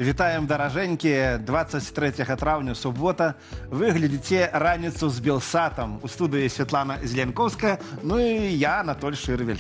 Вітаем, даражэнькія, 23 траўня, субота. Вы глядзіце раніцу з Белсатам. У студыі Святлана Зеленковская, ну і я, Анатоль Шырвель.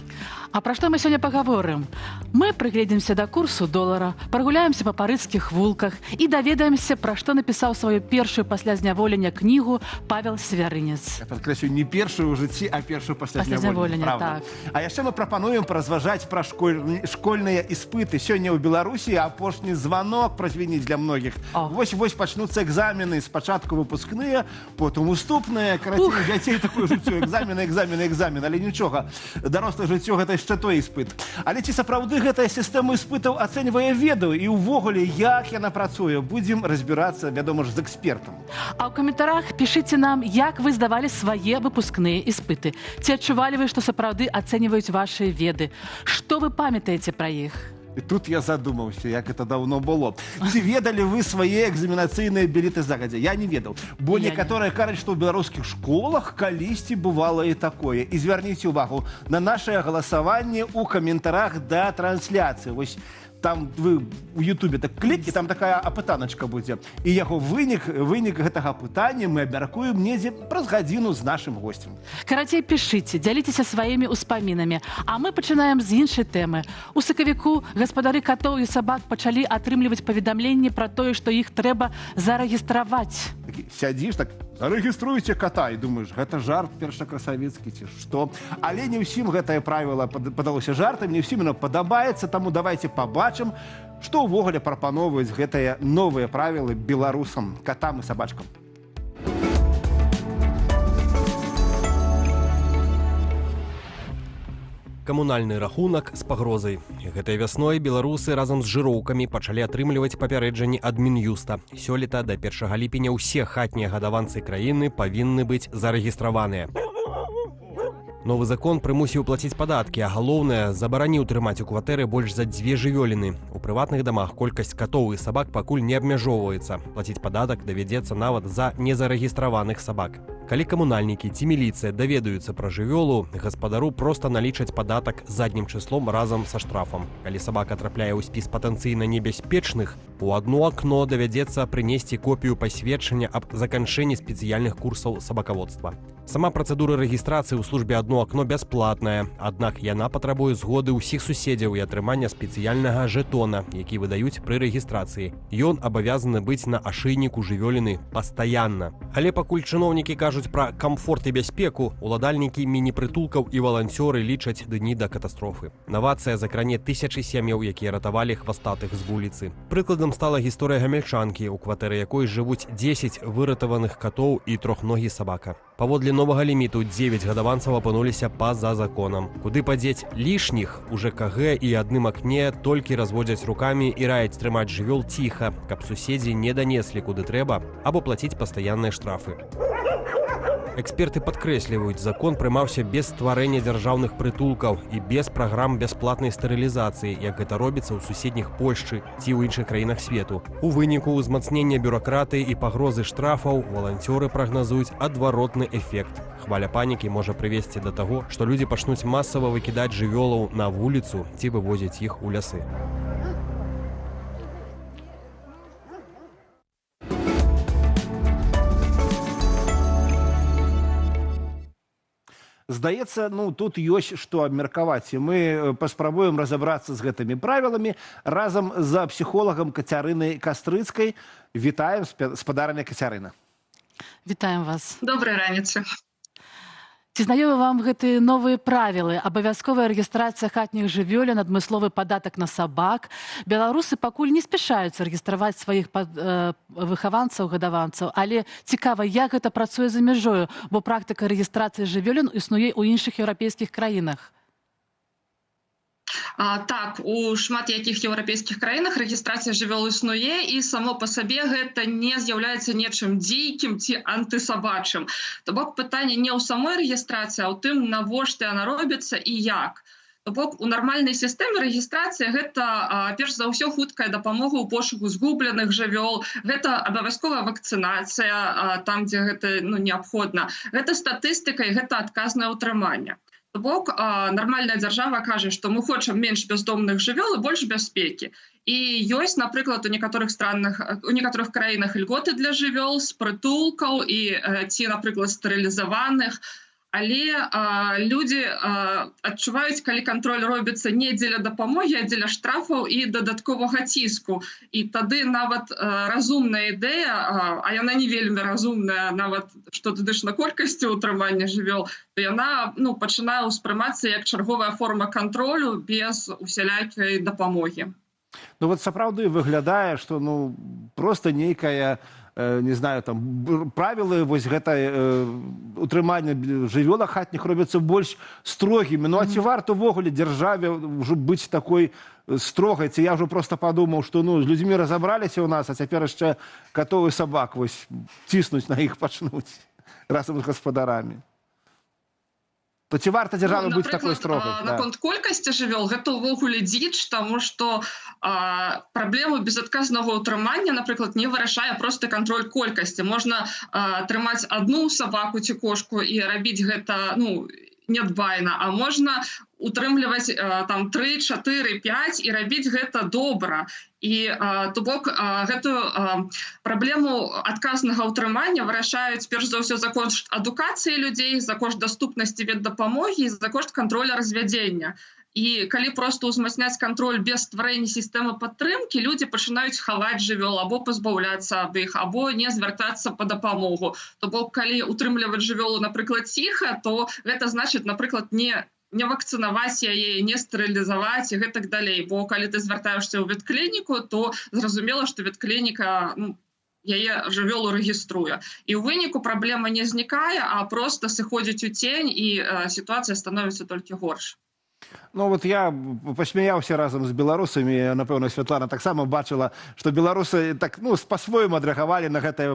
А пра што мы сёння пагаворым? Мы прыгледзімся да курсу долара, прагуляемся па парыцкіх вулках і даведаемся, пра што напісаў сваю першую пасля зняволення кнігу Павел Свярынец. Я падкрэслю, не першую ў жыцці, а першую пасля зняволення, так. А яшчэ мы прапануем паразважаць пра школьныя іспыты. Сёння ў Беларусі апошні званок прозвініць для многіх. Вось пачнуцца экзамены, спачатку выпускныя, потым уступныя. Карацей, дзяцей такое жыццё, экзамены, але нічога. Дарослае жыццё гэта яшчэ той іспыт. Але ці сапраўды гэтая сістэма іспытаў ацэньвае веду і ўвогуле, як яна працуе? Будзем разбірацца, вядома ж, з экспертам. А ў каментарах пішыце нам, як вы здавалі свае выпускныя іспыты. Ці адчувалі вы, што сапраўды ацэньваюць вашыя веды? Што вы памятаеце пра іх? І тут я задумаўся, як это даўно было. Ці ведалі вы свае экзаменацыйныя білеты загадзя? Я не ведаў. Бо некаторыя кажуць, што ў беларускіх школах калісьці бывала і такое. І звярніце ўвагу на нашае галасаванне ў каментарах да трансляцыі. Вось там вы у Ютубе так клік, і там такая апытаначка будзе. І яго вынік гэтага пытання мы абмяркуем недзе праз гадзіну з нашым госцем. Карацей, пішыце, дзяліцеся сваімі ўспамінамі. А мы пачынаем з іншай тэмы. У сакавіку гаспадары катоў і сабак пачалі атрымліваць паведамленні пра тое, што іх трэба зарэгістраваць. Сядзіш так, зарэгіструйце кота, і думаеш, гэта жарт першакрасавецкі ці што? Але не ўсім гэтае правіла падалося жартам, не ўсім яно падабаецца, таму давайте пабачым, што ўвогуле прапаноўваюць гэтыя новыя правілы беларусам, катам і сабачкам. Камунальны рахунак з пагрозай. Гэтай вясной беларусы разам з жыроўкамі пачалі атрымліваць папярэджанні ад Мін'юста. Сёлета да 1 ліпеня ўсе хатнія гадаванцы краіны павінны быць зарэгістраваныя. Новы закон прымусіў плаціць падаткі, а галоўнае, забараніў трымаць у кватэры больш за 2 жывёліны. У прыватных дамах колькасць катоў і сабак пакуль не абмяжоўваецца. Плаціць падатак давядзецца нават за незарэгістраваных сабак. Калі камунальнікі ці міліцыя даведаюцца пра жывёлу, гаспадару проста налічаць падатак заднім чыслом разам са штрафам. Калі сабака трапляе ў спіс патэнцыйна небяспечных, у адно акно давядзецца прынесці копію пасведчання аб заканчэнні спецыяльных курсаў сабакаводства. Сама працэдура рэгістрацыі ў службе «Адно акно» бясплатная, аднак яна патрабуе згоды ўсіх суседзяў і атрымання спецыяльнага жэтона, які выдаюць пры рэгістрацыі. Ён абавязаны быць на ашыйніку жывёліны пастаянна. Але пакуль чыноўнікі кажуць пра камфорт і бяспеку, уладальнікі міні-прытулкаў і валанцёры лічаць дні да катастрофы. Навацыя закране тысячы сям'яў, якія ратавалі хвастатых з вуліцы. Прыкладам стала гісторыя гамельчанкі, у кватэры якой жывуць 10 выратаваных катоў і трохногі сабака. Паводле новага ліміту 9 гадаванцаў апынуліся па-за законам. Куды падзець лішніх, у ЖКГ і адным акне толькі разводзяць рукамі і раяць трымаць жывёл ціха, каб суседзі не данеслі куды трэба, або плаціць пастаянныя штрафы. Эксперты падкрэсліваюць, закон прымаўся без стварэння дзяржаўных прытулкаў і без праграм бясплатнай стэрылізацыі, як гэта робіцца ў суседніх Польшчы ці ў іншых краінах свету. У выніку ўзмацнення бюракратыі і пагрозы штрафаў валанцёры прагназуюць адваротны эфект. Хваля панікі можа прывесці да таго, што людзі пачнуць масава выкідаць жывёлаў на вуліцу ці вывозіць іх у лясы. Здаецца, тут ёсць што абмеркаваць, і мы паспрабуем разабрацца з гэтымі правіламі разам з псіхолагам Кацярынай Кастрыцкай. Вітаем, спадарня Кацярына. Вітаем вас. Добрай раніцы. Ці знаёмы вам гэтыя новыя правілы? Абавязковая рэгістрацыя хатніх жывёлін, адмысловы падатак на сабак. Беларусы пакуль не спяшаюцца рэгістраваць сваіх выхаванцаў, гадаванцаў. Але цікава, як гэта працуе за мяжою, бо практыка рэгістрацыі жывёлін існуе ў іншых еўрапейскіх краінах. Так, у шмат якіх еўрапейскіх краінах рэгістрацыя жывёл існуе, і само па сабе гэта не з'яўляецца нечым дзейкім ці антысабачым. То бок пытанне не ў самой рэгістрацыі, а ў тым, навошта яна робіцца і як. То бок у нармальнай сістэме рэгістрацыя гэта перш за ўсё хуткая дапамога ў пошуку згубленых жывёл, гэта абавязковая вакцынацыя там, дзе гэта неабходна. Гэта статыстыка і гэта адказнае ўтрыманне. То бок нармальная дзяржава кажа, што мы хочам менш бяздомных жывёл і больш бяспекі. І ёсць, напрыклад, у некаторых краінах льготы для жывёл з прытулкаў і ці, напрыклад, стэрылізаваных. Але людзі адчуваюць, калі кантроль робіцца не дзеля дапамогі, а дзеля штрафаў і дадатковага ціску. І тады нават разумная ідэя, а яна не вельмі разумная, нават што дадышна колькасці ўтрымання жывёл, то яна пачынае ўспрымацца як чарговая форма кантролю без усялякай дапамогі. Ну вот сапраўды выглядае, што просто нейкая, не знаю, там правілы вось гэтай утрымання жывёл хатніх робяцца больш строгімі. Ну а ці варта увогуле дзяржаве ўжо быць такой строгай? Ці я ўжо просто падумаў, што з людзьмі разабраліся ў нас, а цяпер яшчэ катоў і сабак вось ціснуць на іх пачнуць разам з гаспадарамі. То ці варта дзяржаве быць такой строгай? Наконт колькасці жывёл гэта ўвогуле дзіч, таму што праблему безадказнага ўтрымання, напрыклад, не вырашае просты кантроль колькасці. Можна трымаць адну сабаку ці кошку і рабіць гэта нядбайна, а можна утрымліваць там 3, 4, 5 і рабіць гэта добра. І то бок гэтую праблему адказнага ўтрымання вырашаюць перш за ўсё за кошт адукацыі людзей, за кошт даступнасці ветдапамогі і за кошт кантроля развядзення. І калі проста ўзмацняць кантроль без стварэння сістэмы падтрымкі, людзі пачынаюць хаваць жывёл або пазбаўляцца ад іх, або не звяртацца па дапамогу. То бок калі утрымліваць жывёлу, напрыклад, ціха, то гэта значыць, напрыклад, не вакцынаваць яе, не стэрылізаваць і гэтак далей. Бо калі ты звяртаешся ў ветклініку, то зразумела, што ветклініка яе жывёлу рэгіструе. І ў выніку праблема не знікае, а проста сыходзіць у цень, і сітуацыя становіцца толькі горш. Ну вот я пасмяяўся разам з беларусамі, напэўна, Святлана таксама бачыла, што беларусы так па-свойму адрэагавалі на гэтае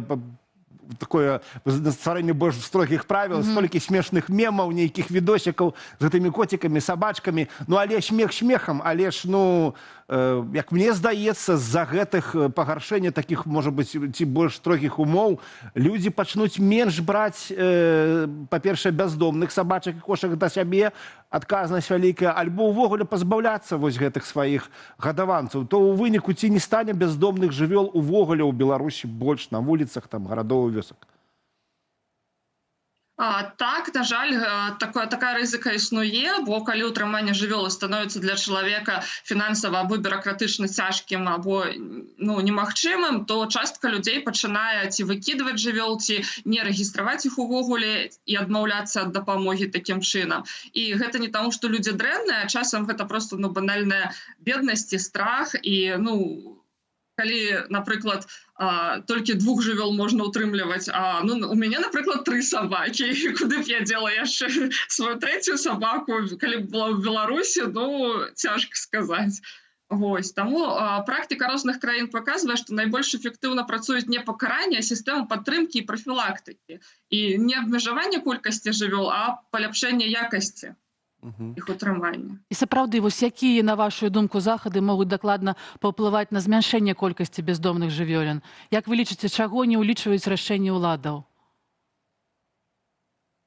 такое стварэнне больш строгіх правіл, столькі смешных мемаў, нейкіх відосікаў з гэтымі коцікамі, сабачкамі. Але смех смехам, але ж, як мне здаецца, з-за гэтых пагаршэння такіх, можа быць, ці больш строгіх умоў, людзі пачнуць менш браць, па-першае, бяздомных сабачак і кошак да сябе, адказнасць вялікая, альбо ўвогуле пазбаўляцца вось гэтых сваіх гадаванцаў. То ў выніку ці не стане бяздомных жывёл увогуле ў Беларусі больш на вуліцах, там, гарадоў і вёсак? Так, на жаль, такая рызыка існуе, бо калі ўтрыманне жывёлы становіцца для чалавека фінансава або бюракратычна цяжкім, або немагчымым, то частка людзей пачынае ці выкідваць жывёл, ці не рэгістраваць іх увогуле і адмаўляцца ад дапамогі такім чынам. І гэта не таму, што людзі дрэнныя, а часам гэта проста банальная беднасць і страх. І калі, напрыклад, толькі 2 жывёл можна ўтрымліваць, у мяне, напрыклад, 3 сабакі, куды б я дзела яшчэ сваю 3-ю сабаку, калі б была ў Беларусі, цяжка сказаць. Вось, таму практыка розных краін паказвае, што найбольш эфектыўна працуюць не пакаранне, а сістэма падтрымкі і прафілактыкі. І не абмежаванне колькасці жывёл, а паляпшэнне якасці іх утрымання. І сапраўды, вось якія, на вашу думку, захады могуць дакладна паўплываць на змяншэнне колькасці бяздомных жывёлін? Як вы лічыце, чаго не ўлічваюць рашэнні ўладаў?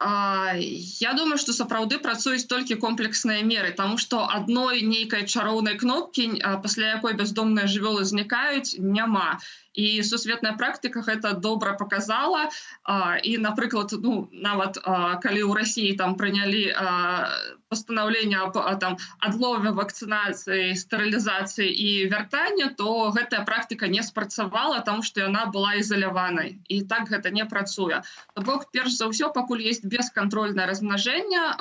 Я думаю, што сапраўды працуюць толькі комплексныя меры, таму што адной нейкай чароўнай кнопкі, пасля якой бяздомныя жывёлы знікаюць, няма. І сусветная практыка гэта добра паказала. І, напрыклад, нават калі ў Расіі там прынялі пастанаўленне аб адлове, вакцынацыі, стэрылізацыі і вяртання, то гэтая практыка не спрацавала, таму што яна была ізаляванай. І так гэта не працуе. То бок, перш за ўсё, пакуль ёсць бескантрольнае размнажэнне,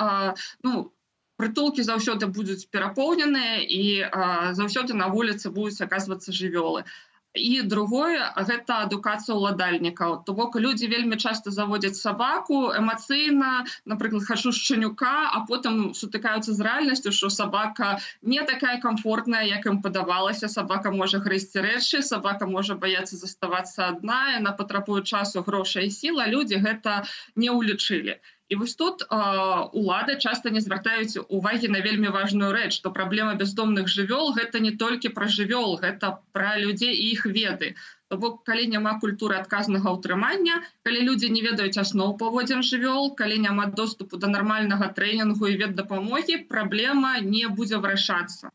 прытулкі заўсёды будуць перапоўненыя і заўсёды на вуліцы будуць аказвацца жывёлы. І другое, гэта адукацыя ўладальнікаў. То бок, людзі вельмі часта заводзяць сабаку эмацыйна, напрыклад, хачу шчанюка, а потым сутыкаюцца з рэальнасцю, што сабака не такая камфортная, як ім падавалася. Сабака можа грызці рэчы, сабака можа баяцца заставацца адна, яна патрабуе часу, грошай і сіл, а людзі гэта не ўлічылі. І вось тут улады часта не звяртаюць увагі на вельмі важную рэч, што праблема бяздомных жывёл – гэта не толькі пра жывёл, гэта пра людзей і іх веды. То бок, калі няма культуры адказнага ўтрымання, калі людзі не ведаюць асноў паводзін жывёл, калі няма доступу да нармальнага трэнінгу і ветдапамогі, праблема не будзе вырашацца.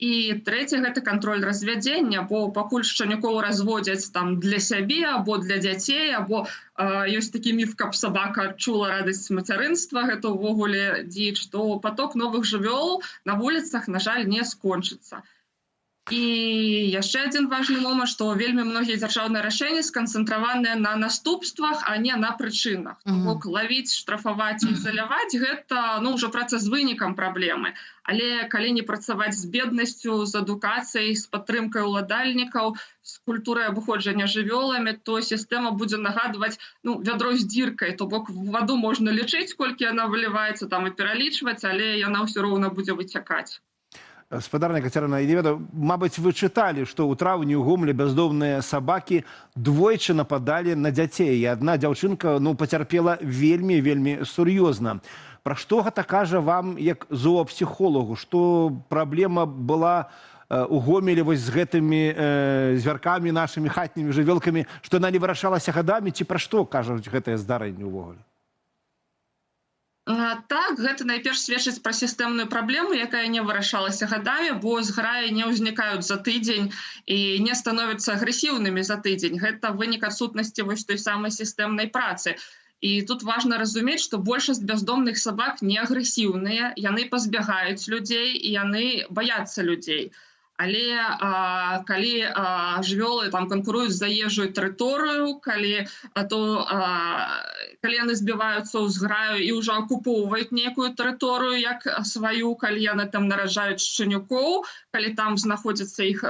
І трэцяе – гэта кантроль развядзення, бо пакуль шчанюкоў разводзяць там для сябе або для дзяцей, або ёсць такі міф, каб сабака адчула радасць мацярынства, гэта ўвогуле дзіч, то паток новых жывёл на вуліцах, на жаль, не скончыцца. І яшчэ адзін важны момант, што вельмі многія дзяржаўныя рашэнні сканцэнтраваныя на наступствах, а не на прычынах. То бок лавіць, штрафаваць і ізаляваць – гэта ўжо праца з вынікам праблемы. Але калі не працаваць з беднасцю, з адукацыяй, з падтрымкай уладальнікаў, з культурай абыходжання жывёламі, то сістэма будзе нагадваць вядро з дзіркай. То бок ваду можна лічыць, колькі яна выліваецца, там і пералічваць, але яна ўсё роўна будзе выцякаць. Спадарня Кацярына, я не ведаю, мабыць, вы чыталі, што ў траўні ў Гомелі бяздомныя сабакі двойчы нападалі на дзяцей, і адна дзяўчынка пацярпела вельмі сур'ёзна. Пра што гэта кажа вам як зоопсіхолагу, што праблема была у Гомелі вось з гэтымі звяркамі, нашымі хатнімі жывёлкамі, што яна не вырашалася гадамі, ці пра што кажуць гэтае здарэнне ўвогуле? Так, гэта найперш сведчыць пра сістэмную праблему, якая не вырашалася гадамі, бо зграі не ўзнікаюць за тыдзень і не становяцца агрэсіўнымі за тыдзень. Гэта вынік адсутнасці вось той самай сістэмнай працы. І тут важна разумець, што большасць бяздомных сабак не агрэсіўныя, яны пазбягаюць людзей і яны баяцца людзей. Але калі жывёлы канкуруюць за ежу і тэрыторыю, калі яны збіваюцца ў зграю і ўжо акупоўваюць нейкую тэрыторыю як сваю, калі яны там нараджаюць шчанюкоў, калі там знаходзіцца іх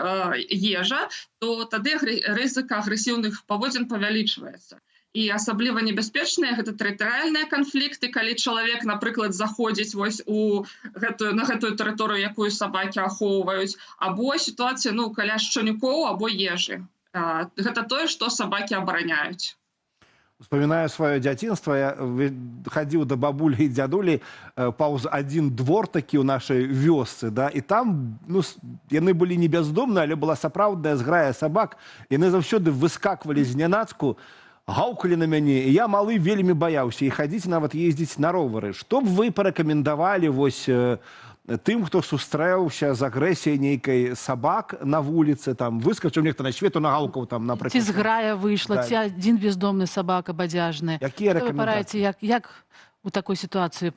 ежа, то тады рызыка агрэсіўных паводзін павялічваецца. І асабліва небяспечныя гэта тэрытарыяльныя канфлікты, калі чалавек, напрыклад, заходзіць вось на гэтую тэрыторыю, якую сабакі ахоўваюць, або сітуацыя каля шчанюкоў або ежы. Гэта тое, што сабакі абараняюць. Успамінаю сваё дзяцінства, я хадзіў да бабулі і дзядулі паўз адзін двор такі ў нашай вёсцы, і там яны былі не бяздомныя, але была сапраўдная зграя сабак, яны заўсёды выскаквалі знянацку, гаўкалі на мяне, і я малы вельмі баяўся, і хадзіць нават ездзіць на ровары. Што б вы парэкамендавалі вось тым, хто сустрэўся з агрэсіяй нейкай сабак на вуліцы, там выскачыў нехта на свету, нагаўкаў там, напрыклад. Ці зграя выйшла, ці адзін бяздомны сабака бадзяжны. Якія рэкамендацыі? Як у такой сітуацыі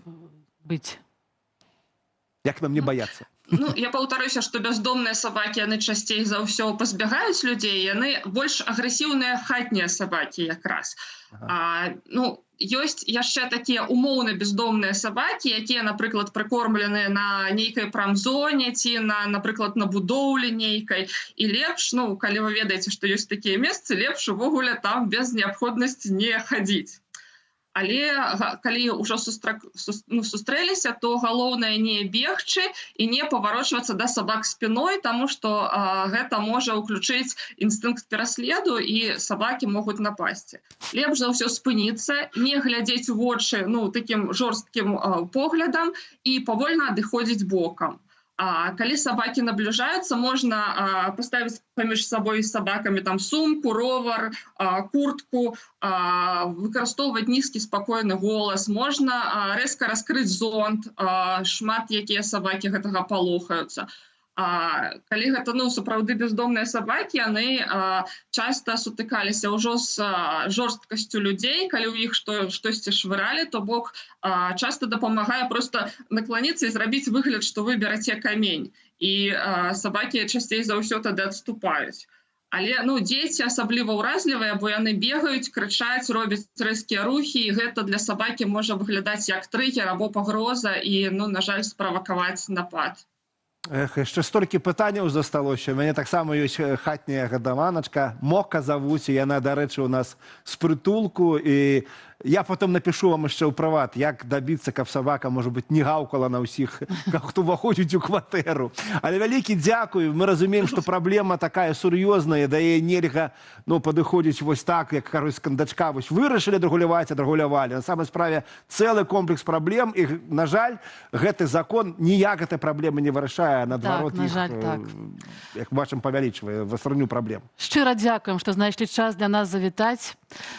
быць? Як нам не баяцца? Я паўтаруся, што бяздомныя сабакі, яны часцей за ўсё пазбягаюць людзей, яны больш агрэсіўныя хатнія сабакі якраз. Ёсць яшчэ такія умоўна бяздомныя сабакі, якія, напрыклад, прыкормленыя на нейкай прамзоне ці, напрыклад, на будоўлі нейкай. І лепш, калі вы ведаеце, што ёсць такія месцы, лепш увогуле там без неабходнасці не хадзіць. Але калі ўжо сустрэліся, то галоўнае не бегчы і не паварочвацца да сабак спіной, таму што гэта можа ўключыць інстынкт пераследу і сабакі могуць напасці. Лепш за ўсё спыніцца, не глядзець у вочы такім жорсткім поглядам і павольна адыходзіць бокам. Калі сабакі набліжаюцца, можна паставіць паміж сабой і сабакамі сумку, ровар, куртку, выкарыстоўваць нізкі спакойны голас, можна рэзка раскрыць зонт, шмат якія сабакі гэтага палохаюцца. Калі гэта сапраўды бяздомныя сабакі, яны часта сутыкаліся ўжо з жорсткасцю людзей, калі ў іх штосьці швыралі, то бок часта дапамагае проста накланіцца і зрабіць выгляд, што вы бераце камень. І сабакі часцей за ўсё тады адступаюць. Але дзеці асабліва ўразлівыя, бо яны бегаюць, крычаць, робяць рэзкія рухі, і гэта для сабакі можа выглядаць як трыгер або пагроза і, на жаль, справакаваць напад. Яшчэ столькі пытанняў засталося. У мяне таксама ёсць хатняя гадаваначка. Мока завуць, яна, дарэчы, у нас з прытулку. І Я потом напишу вам еще ў прыват, як добиться, каб собака, может быть, не гаўкала на ўсіх, хто ўваходзіць у кватэру. Але вялікі дзякуй. Мы разумеем, что проблема такая сур'ёзная, да яе нельга падыходзіць вось так, як кажуць, кандачка. Вось вырашылі адрэгуляваць, адрэгулявалі. На самой справе цэлы комплекс праблем. І, на жаль, гэты закон ніяк гэтай праблемы не вырашае, наадварот, на жаль, так. Як бачым, павялічвае вастрыню праблем. Шчыра дзякуем, што знайшлі час для нас завітаць.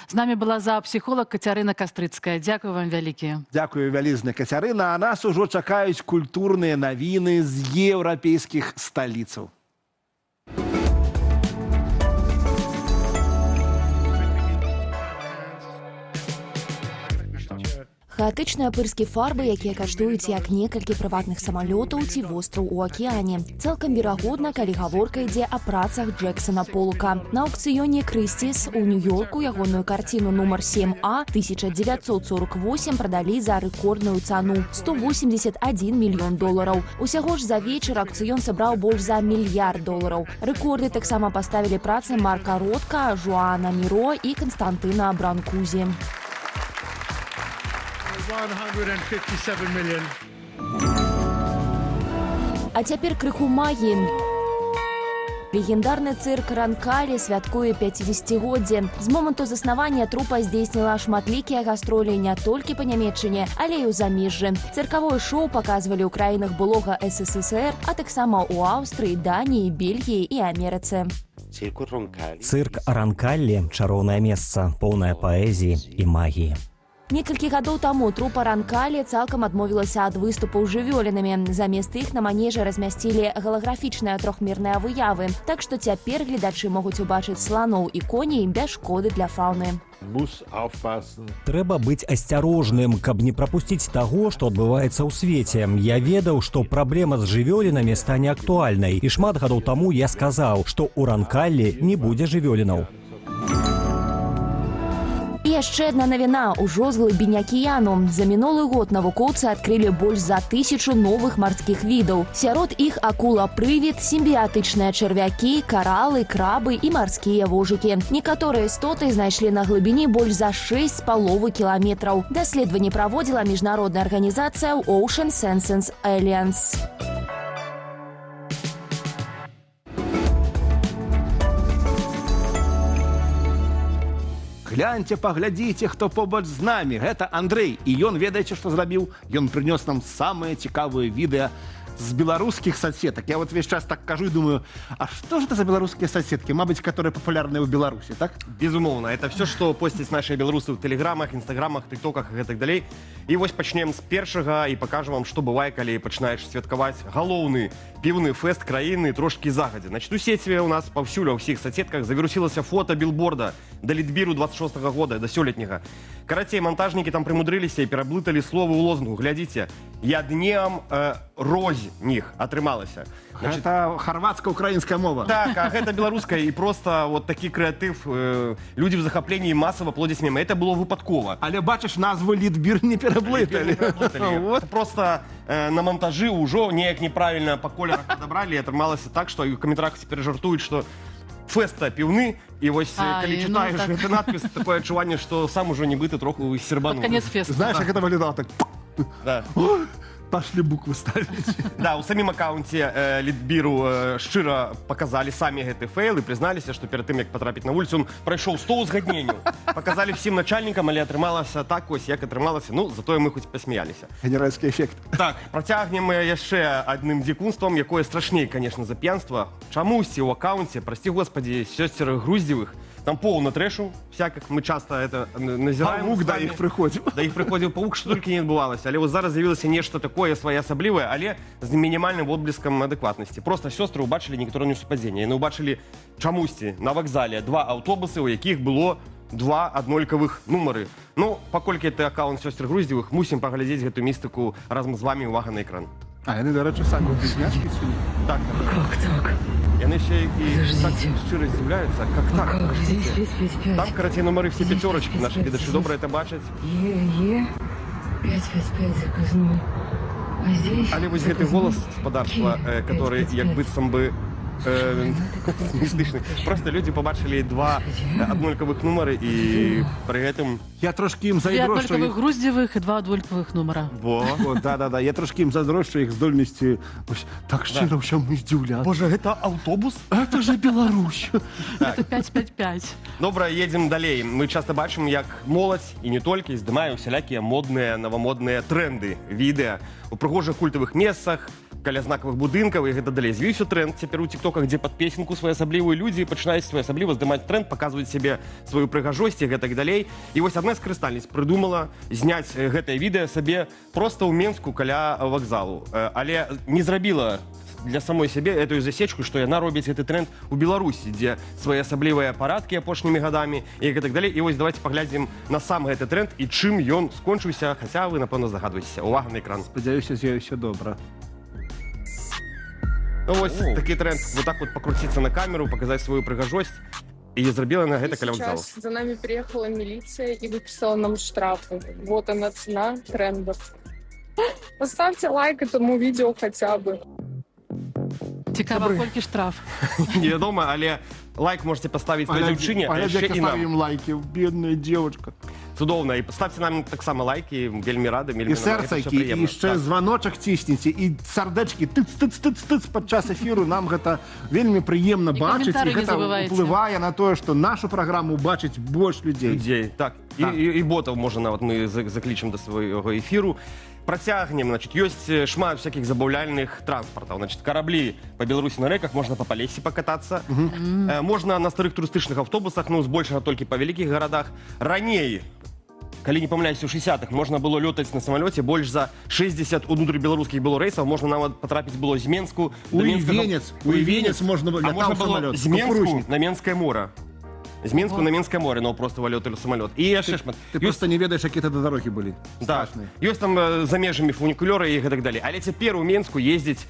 З намі была заапсіхолог Кацярына Кастрыцкая. Дзякую вам вялікія. Дзякую вялізна, Кацярына. А нас ужо чакаюць культурныя навіны з еўрапейскіх сталіцаў. Хаатычныя пырскі фарбы, якія каштуюць як некалькі прыватных самалётаў ці востраў у акіяне. Цалкам верагодна, калі гаворка ідзе о працах Джексона Полука. На аукцыёне Крыстіс у Нью-Йорку ягоную карціну нумар 7А 1948 прадалі за рэкордную цану – $181 мільён. Усяго ж за вечар аукцыён сабраў больш за $1 мільярд. Рэкорды таксама паставілі працы Марка Ротка, Жуана Міро і Канстантына Бранкузі. 157 million. А цяпер крыху магіі. Легендарны цырк Ранкалі святкуе 50-годдзе. З моманту заснавання трупа здзейсніла шматлікія гастролі не толькі па Нямецчыне, але і ў замежжы. Цыркавое шоу паказвалі ў краінах былога СССР, а таксама ў Аўстрыі, Даніі, Бельгіі і Амерыцы. Цырк Ранкалі – чароўнае месца, поўнае паэзіі і магіі. Некалькі гадоў таму трупа Ранкалі цалкам адмовілася ад выступаў з жывёлінамі. Замест іх на манежы размясцілі галаграфічныя трохмерныя выявы. Так што цяпер гледачы могуць убачыць сланоў і коней без шкоды для фаўны. Трэба быць асцярожным, каб не прапусціць таго, што адбываецца ў свеце. Я ведаў, што праблема з жывёлінамі стане актуальнай. І шмат гадоў таму я сказаў, што ў Ранкалі не будзе жывёлінаў. І яшчэ адна навіна ўжо з глыбіні акіяну. За мінулы год навукоўцы адкрылі больш за 1000 новых марскіх відаў. Сярод іх акула-прывід, сімбіятычныя чарвякі, каралы, крабы і марскія вожыкі. Некаторыя істоты знайшлі на глыбіні больш за 6,5 кіламетраў. Даследаванні праводзіла міжнародная арганізацыя Ocean Science Alliance. Гляньте, паглядзіце, хто побач з намі. Гэта Андрэй. І ён, ведаеце, што зрабіў? Ён прынёс нам самыя цікавыя відэа з беларускіх соцсетак. Я вот весь час так кажу и думаю, а что же это за белорусские соцсетки, мабыть, которые популярны в Беларуси, так? Безумоўна, это все, что постяць наши беларусы в телеграмах, инстаграмах, тиктоках и так далей. И вось пачнем з першага и покажем вам, что бывае, калі пачинаешь святкаваць галоўны піўны фэст краіны трошки загадзя. Значит, у сеціве у нас паўсюль у ўсіх соцсетках завірусілася фото билборда да літбіру 26-го года, да сёлетняга. Карацей, монтажники там примудрыліся и пераблыталі словы ў лозунгу. Глядзіце, я днем розь-них атрымалася. Значит, это хорватско-украинская мова. Так, а гэта беларуская, и просто вот такі крэатыв, люди в захаплении массово плодзяць мема. Это было выпадкова. Але бачыш, назву літбір не пераблыталі. Вот. Просто на монтажы ўжо неяк неправильно по колерах подобрали, и атрымалася так, что в комментариях теперь жартуют, что феста піўны, і вось калі читаешь гэты надпіс, такое адчуванне, что сам уже нібыта троху сербанул. Под конец феста. Знаешь, как это выглядало так? Да. Пошли буквы ставить. Да, у самім аккаунте літбіру шчыра показали самі гэты фейл і прызналіся, што перад тым, як потрапіць на вуліцу, он прайшоў 100 узгадненняў. Показали всім начальнікам, але атрымалася так ось, як атрымалася. Ну, затое мы хоць посмеяліся. Генеральскі эфект. Так, працягнем яшчэ адным дзікунствам, якое страшней, конечно, за п'янства. Чамусьці ў аккаунте, прости господи, сёсцер Груздзевых, там поўна трэшу всяких, мы часто это назираем. Паук, да, іх прыходзіў. Да, іх прыходзіў паук, што толькі не адбывалася. Але вот зараз з'явілася нешта такое своеасаблівае, але з мінімальным водблескам адэкватнасці. Просто сёстры ўбачылі некаторае супадзенне. Яны ўбачылі чамусьці на вакзале 2 аўтобусы, у якіх было 2 аднолькавых нумары. Ну, паколькі это аккаунт сёстр Груздзевых, мусім паглядзець гэту містыку разам з вами. Увага на экран. А яны, дарэчы, самі блізняшкі ці не? Так, Как так? яны ще і так шчыра здзіўляюцца. Как так? Как? Здесь 5-5-5. Там, карацей, нумары все пяцёрачкі. Наши гледачы добра это бачаць. Е. 5-5-5 заказной. А здесь... Але вось гэты голас спадарства, который як быццам бы містычны. Просто люди побачили два аднолькавых нумары і пры гэтым... Я трошки ім Дві зайдрошчу аднолькавых іх... груздзевых і два аднолькавых нумара. Во, да-да-да. Я трошки ім зайдрошчу іх здольнасці. Так шчыра ўсё мы здзіўляцца. Боже, гэта аўтобус? Это же Беларусь. Это 555. Добра, едзем далей. Мы часта бачым, як моладзь, і не толькі, здымае усялякія модныя, новамодныя тренды, відэа у прыгожых культавых месцах, каля знакавых будынкаў, і гэта далей. З'явіўся тренд цяпер у тиктоках, дзе пад песенку своеасаблівыя людзі пачынаюць своеасабліва здымаць тренд, паказваюць сябе сваю прыгажосць і гэтак далей. І вось адна з карыстальніц прыдумала зняць гэтае відэа сабе проста ў Менску каля вакзалу. Але не зрабіла для самой сябе эту засечку, што яна робіць гэты тренд у Беларусі, дзе своеасаблівыя парадкі апошнімі гадамі і гэтак далей. І вось давайте паглядзім на сам гэты тренд і чым ён скончыўся, хаця вы, напэўна, здагадваецеся. Увага на экран. Спадзяюся, з ёй усё добра. Ну вось такі тренд, вот так вот покрутиться на камеру, показать свою прыгажосць, и зрабіла на гэта каля вокзалу. Сейчас за нами приехала милиция и выписала нам штрафы. Вот она цена трендов. Поставьте лайк этому видео хотя бы. Цікава, колькі штраф? Невядома, але лайк можете поставить на дзяўчыне, а яшчэ і нам. Ставим лайки, бедная девочка. Цудоўна, і ставьте нам таксама лайки, вельмі рады, І вельмі сэрцайкі, і яшчэ званочак цісніце, і сардэчкі тыц-тыц-тыц-тыц падчас эфіру. Нам гэта вельмі прыемна бачыць, і гэта ўплывае на тое, што нашу праграму бачыць больш людзей. Так, і ботаў можа нават мы заклічым да свайго эфіру. Працягнем, значит, ёсць шмат всяких забаўляльных транспартаў. Значит, караблі по Беларусі на рэках, можна по лесе покатацца. Можна на старых турыстычных аўтобусах, ну, збольшага толькі па вялікіх гарадах. Раней, калі не памыляюся, у 60-х можна было лётаць на самалёце больш за 60 унутрыбеларускіх было рэйсаў, можна нават патрапіць было з Менску у Івенец можна было лятаў самалёт. З Менску на Менскае мора. З Менску на Менскае море, но просто валёт или самолет. І яшчэ шмат. Ты просто не ведаеш, якія тады дарогі былі. Да. Ёсць там за межамі фунікулёры і гэтак далей. Але цяпер у Менску ездзіць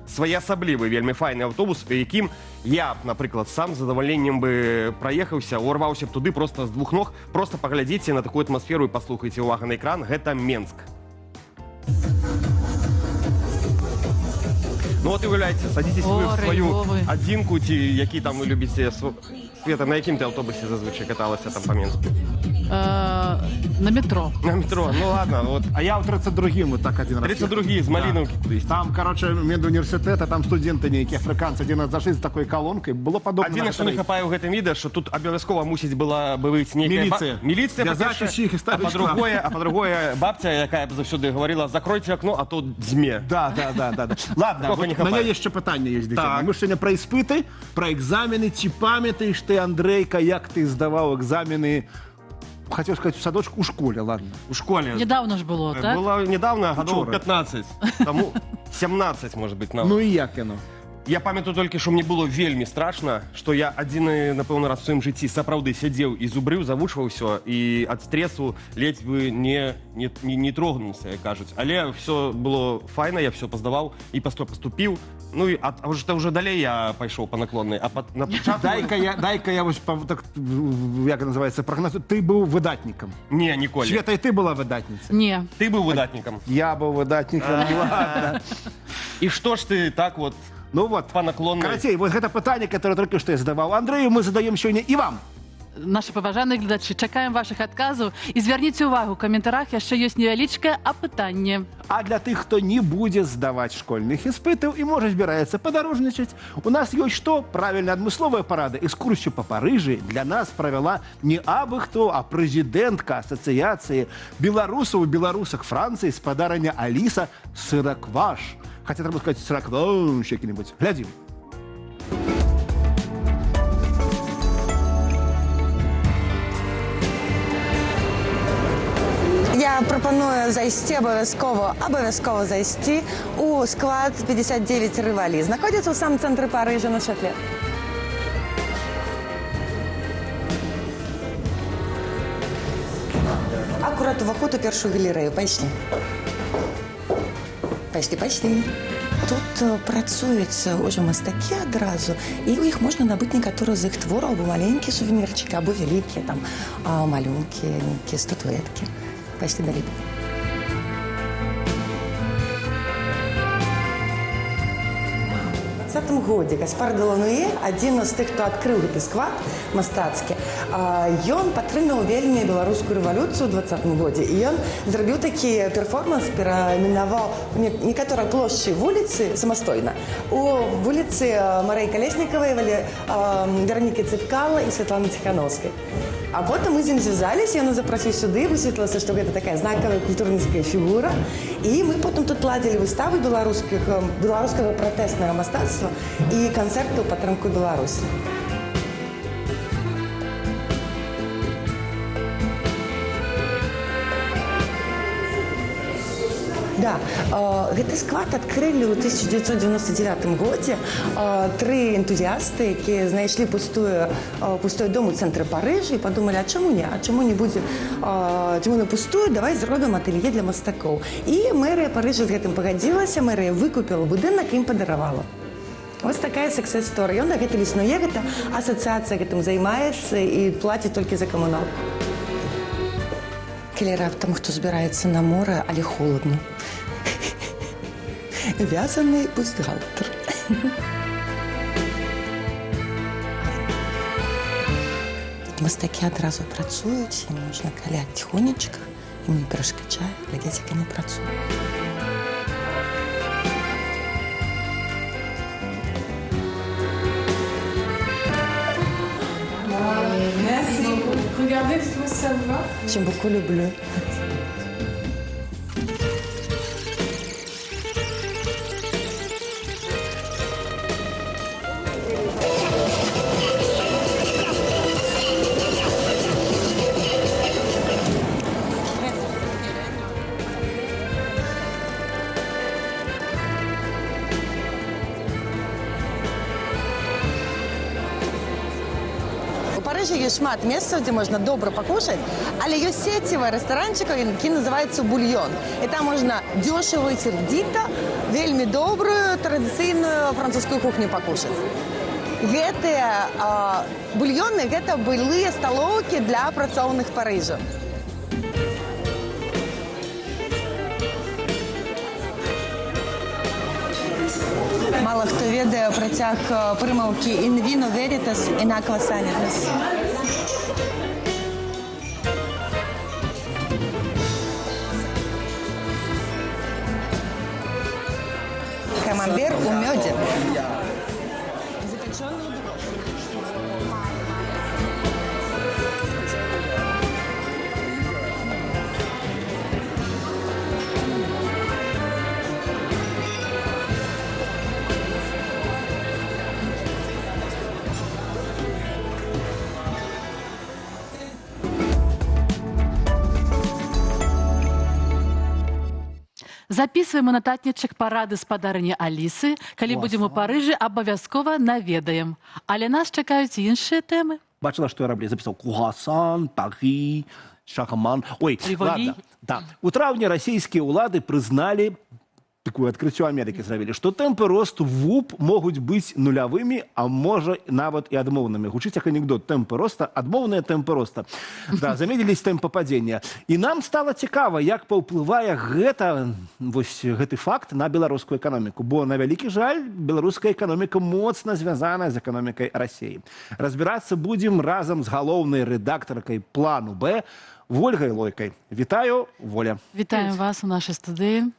своеасаблівы, вельмі файны аўтобус, у якім я б, напрыклад, сам з задавальненнем бы праехаўся, урваўся б туды просто з двух ног. Просто паглядзіце на такую атмасферу і паслухайце, увага на экран. Гэта Менск. Ну вот и уявляйте, садитесь вы в свою адзінку, ці які там вы любіце. Света, на якім ты аўтобусе зазвычай каталася там па Менску? На метро. На метро, ну ладно. Вот. А я ў 32-м вот так один раз. 32-й, з Маліновкі кудысь. Там, короче, медуніверсітэта, там студенты нейкія афрыканцы, дзе нас зашли з такой колонкой, было падобна. Адзінае, што не хапае ў гэтым відэа, што тут абавязкова мусіць была бы быць нейкая... Міліцыя, а па-другое, бабця, якая заўсёды говорила, закройте окно, а то дзьме. Да. Ладно, на меня яшчэ пытанне ёсць. Мы сёння пра іспыты, пра экзамены, ці памятаеш ты, Андрейка, як ты здаваў экзамены, хотел сказать, в садочку, у школе, ладно. У школе. Недавно ж было, так? Было недавно, годов 15, тому 17, может быть. Ну і як яно? Я памятаю толькі, што мне было вельмі страшна, што я адзіны, напэўна, раз у сваім жыцці сапраўды сядзеў і зубрыў, завучваў усё, і ад стрэсу ледзь бы не трогнуўся, як кажуць. Але ўсё было файна, я ўсё паздаваў і паступіў. Ну і уже далей я пайшоў па наклоннай. А на пачатку... Дай-ка я вось, так, як называецца, прагназую. Ты быў выдатнікам? Не, ніколі. Света, і ты была выдатніцай? Не. Ты быў выдатнікам? Я быў выдатнікам, ладно. І што ж ты так вот... Ну вот, по наклонной. Карацей, вот гэта пытанне, которое только что я задавал Андрею, мы задаем сегодня и вам. Наши паважаныя гледачы, чакаем ваших адказаў і звярніце ўвагу, у каментарах яшчэ ёсць невялічкае апытанне. А для тых, хто не будзе здаваць школьных іспытаў і можа збіраецца падарожнічаць, у нас ёсць што? Правільна, адмысловая парада. Экскурсію па Парыжы для нас правяла не абы хто, а прэзідэнтка асацыяцыі беларусаў у беларусах Францыі, спадарыня Аліса Сыракваш. Хотя треба сказать Сыракваш які-небудзь. Глядзім. Я прапаную зайсці абавязкова зайсці у склад 59 Рывалі. Знаходзіцца ў самым цэнтры Парыжа на шатле. Акурат уваход у першую галерэю. Пайшлі. Пайшлі. Тут працуюць ўжо мастакі адразу, і ў іх можна набыць некаторыя з іх твораў, або маленькія сувенірчыкі, або вялікія там малюнкі, нейкія статуэткі. Пайшлі далей. В 20 годзе Гаспар де Лануэ, адзін з тых, хто адкрыў гэты склад мастацкі, ён падтрымаў вельмі беларускую рэвалюцыю ў 20-м годзе. І ён зрабіў такі перформанс, перайменаваў некаторыя плошчы вуліцы самастойна у вуліцы Марыі Калеснікавай, Веронікі Цыпкала і Святланы Ціхановскай. А потым мы з ім звязаліся, ён запрасіў сюды, высветлілася, што гэта такая знакавая культурніцкая фігура. І мы потым тут ладзілі выставы беларускага пратэснага мастацтва і канцэрты ў падтрымку Беларусі. Да, гэты склад адкрылі ў 1999 годзе тры энтузіасты, якія знайшлі пустой дом у цэнтры Парыжа і падумалі, а чаму не? А чаму не будзе, чаму на пустую, давай зробім атэлье для мастакоў. І мэрыя Парыжа з гэтым пагадзілася, мэрыя выкупіла будынак і ім падаравала. Вось такая саксес-сторыя. Ён дагэтуль існуе, гэта асацыяцыя гэтым займаецца і плаціць толькі за камуналку. Калі раптам хто збіраецца на мора, але холодна. Вязаны бюстгальтер. Мастакі адразу працуюць, і можна каляць ціхонечка, ім не перашкаджае, глядзець, як яны працуюць. Regardez, tout ça va. J'aime beaucoup le bleu. Ёсць шмат месцаў, дзе можна добра пакушаць, але ёсць сецівыя рэстаранчыкаў, які называюцца бульён. І там можна дёшава і сердзіта вельмі добрую традыцыйную французскую кухню пакушаць. Гэтыя бульёны гэта былыя сталоўкі для працоўных Парыжа. Мало хто ведае працяг прымаўкі «in vino veritas, in aqua sanitas». Камамбер у мёдзе. Записываем у нататнічак парады спадарыні Алісы. Калі будзем у Парыжы, абавязкова наведаем. Але нас чакаюць іншыя тэмы. Бачила, что я раблю. Записал Круассан, Пари, Шахман. Ой, ладно. Да. У траўні расійскія ўлады прызналі, такое открытие Америки зрабілі, што тэмпы росту ВУП могуць быць нулявымі, а можа нават і адмоўнымі. Гучыць як анекдот. Тэмпы роста, адмоўныя тэмпы роста. Да, замедлілись тэмпы падзення. І нам стала цікава, як паўплывае гэты факт на беларускую эканоміку. Бо, на вялікі жаль, беларуская эканоміка моцна звязана з эканомікай Расіі. Разбірацца будзем разам з галоўнай рэдактаркай «Плану Б» Вольгай Лойкай. Вітаю, Воля. Вітаем вас у нашай студыі.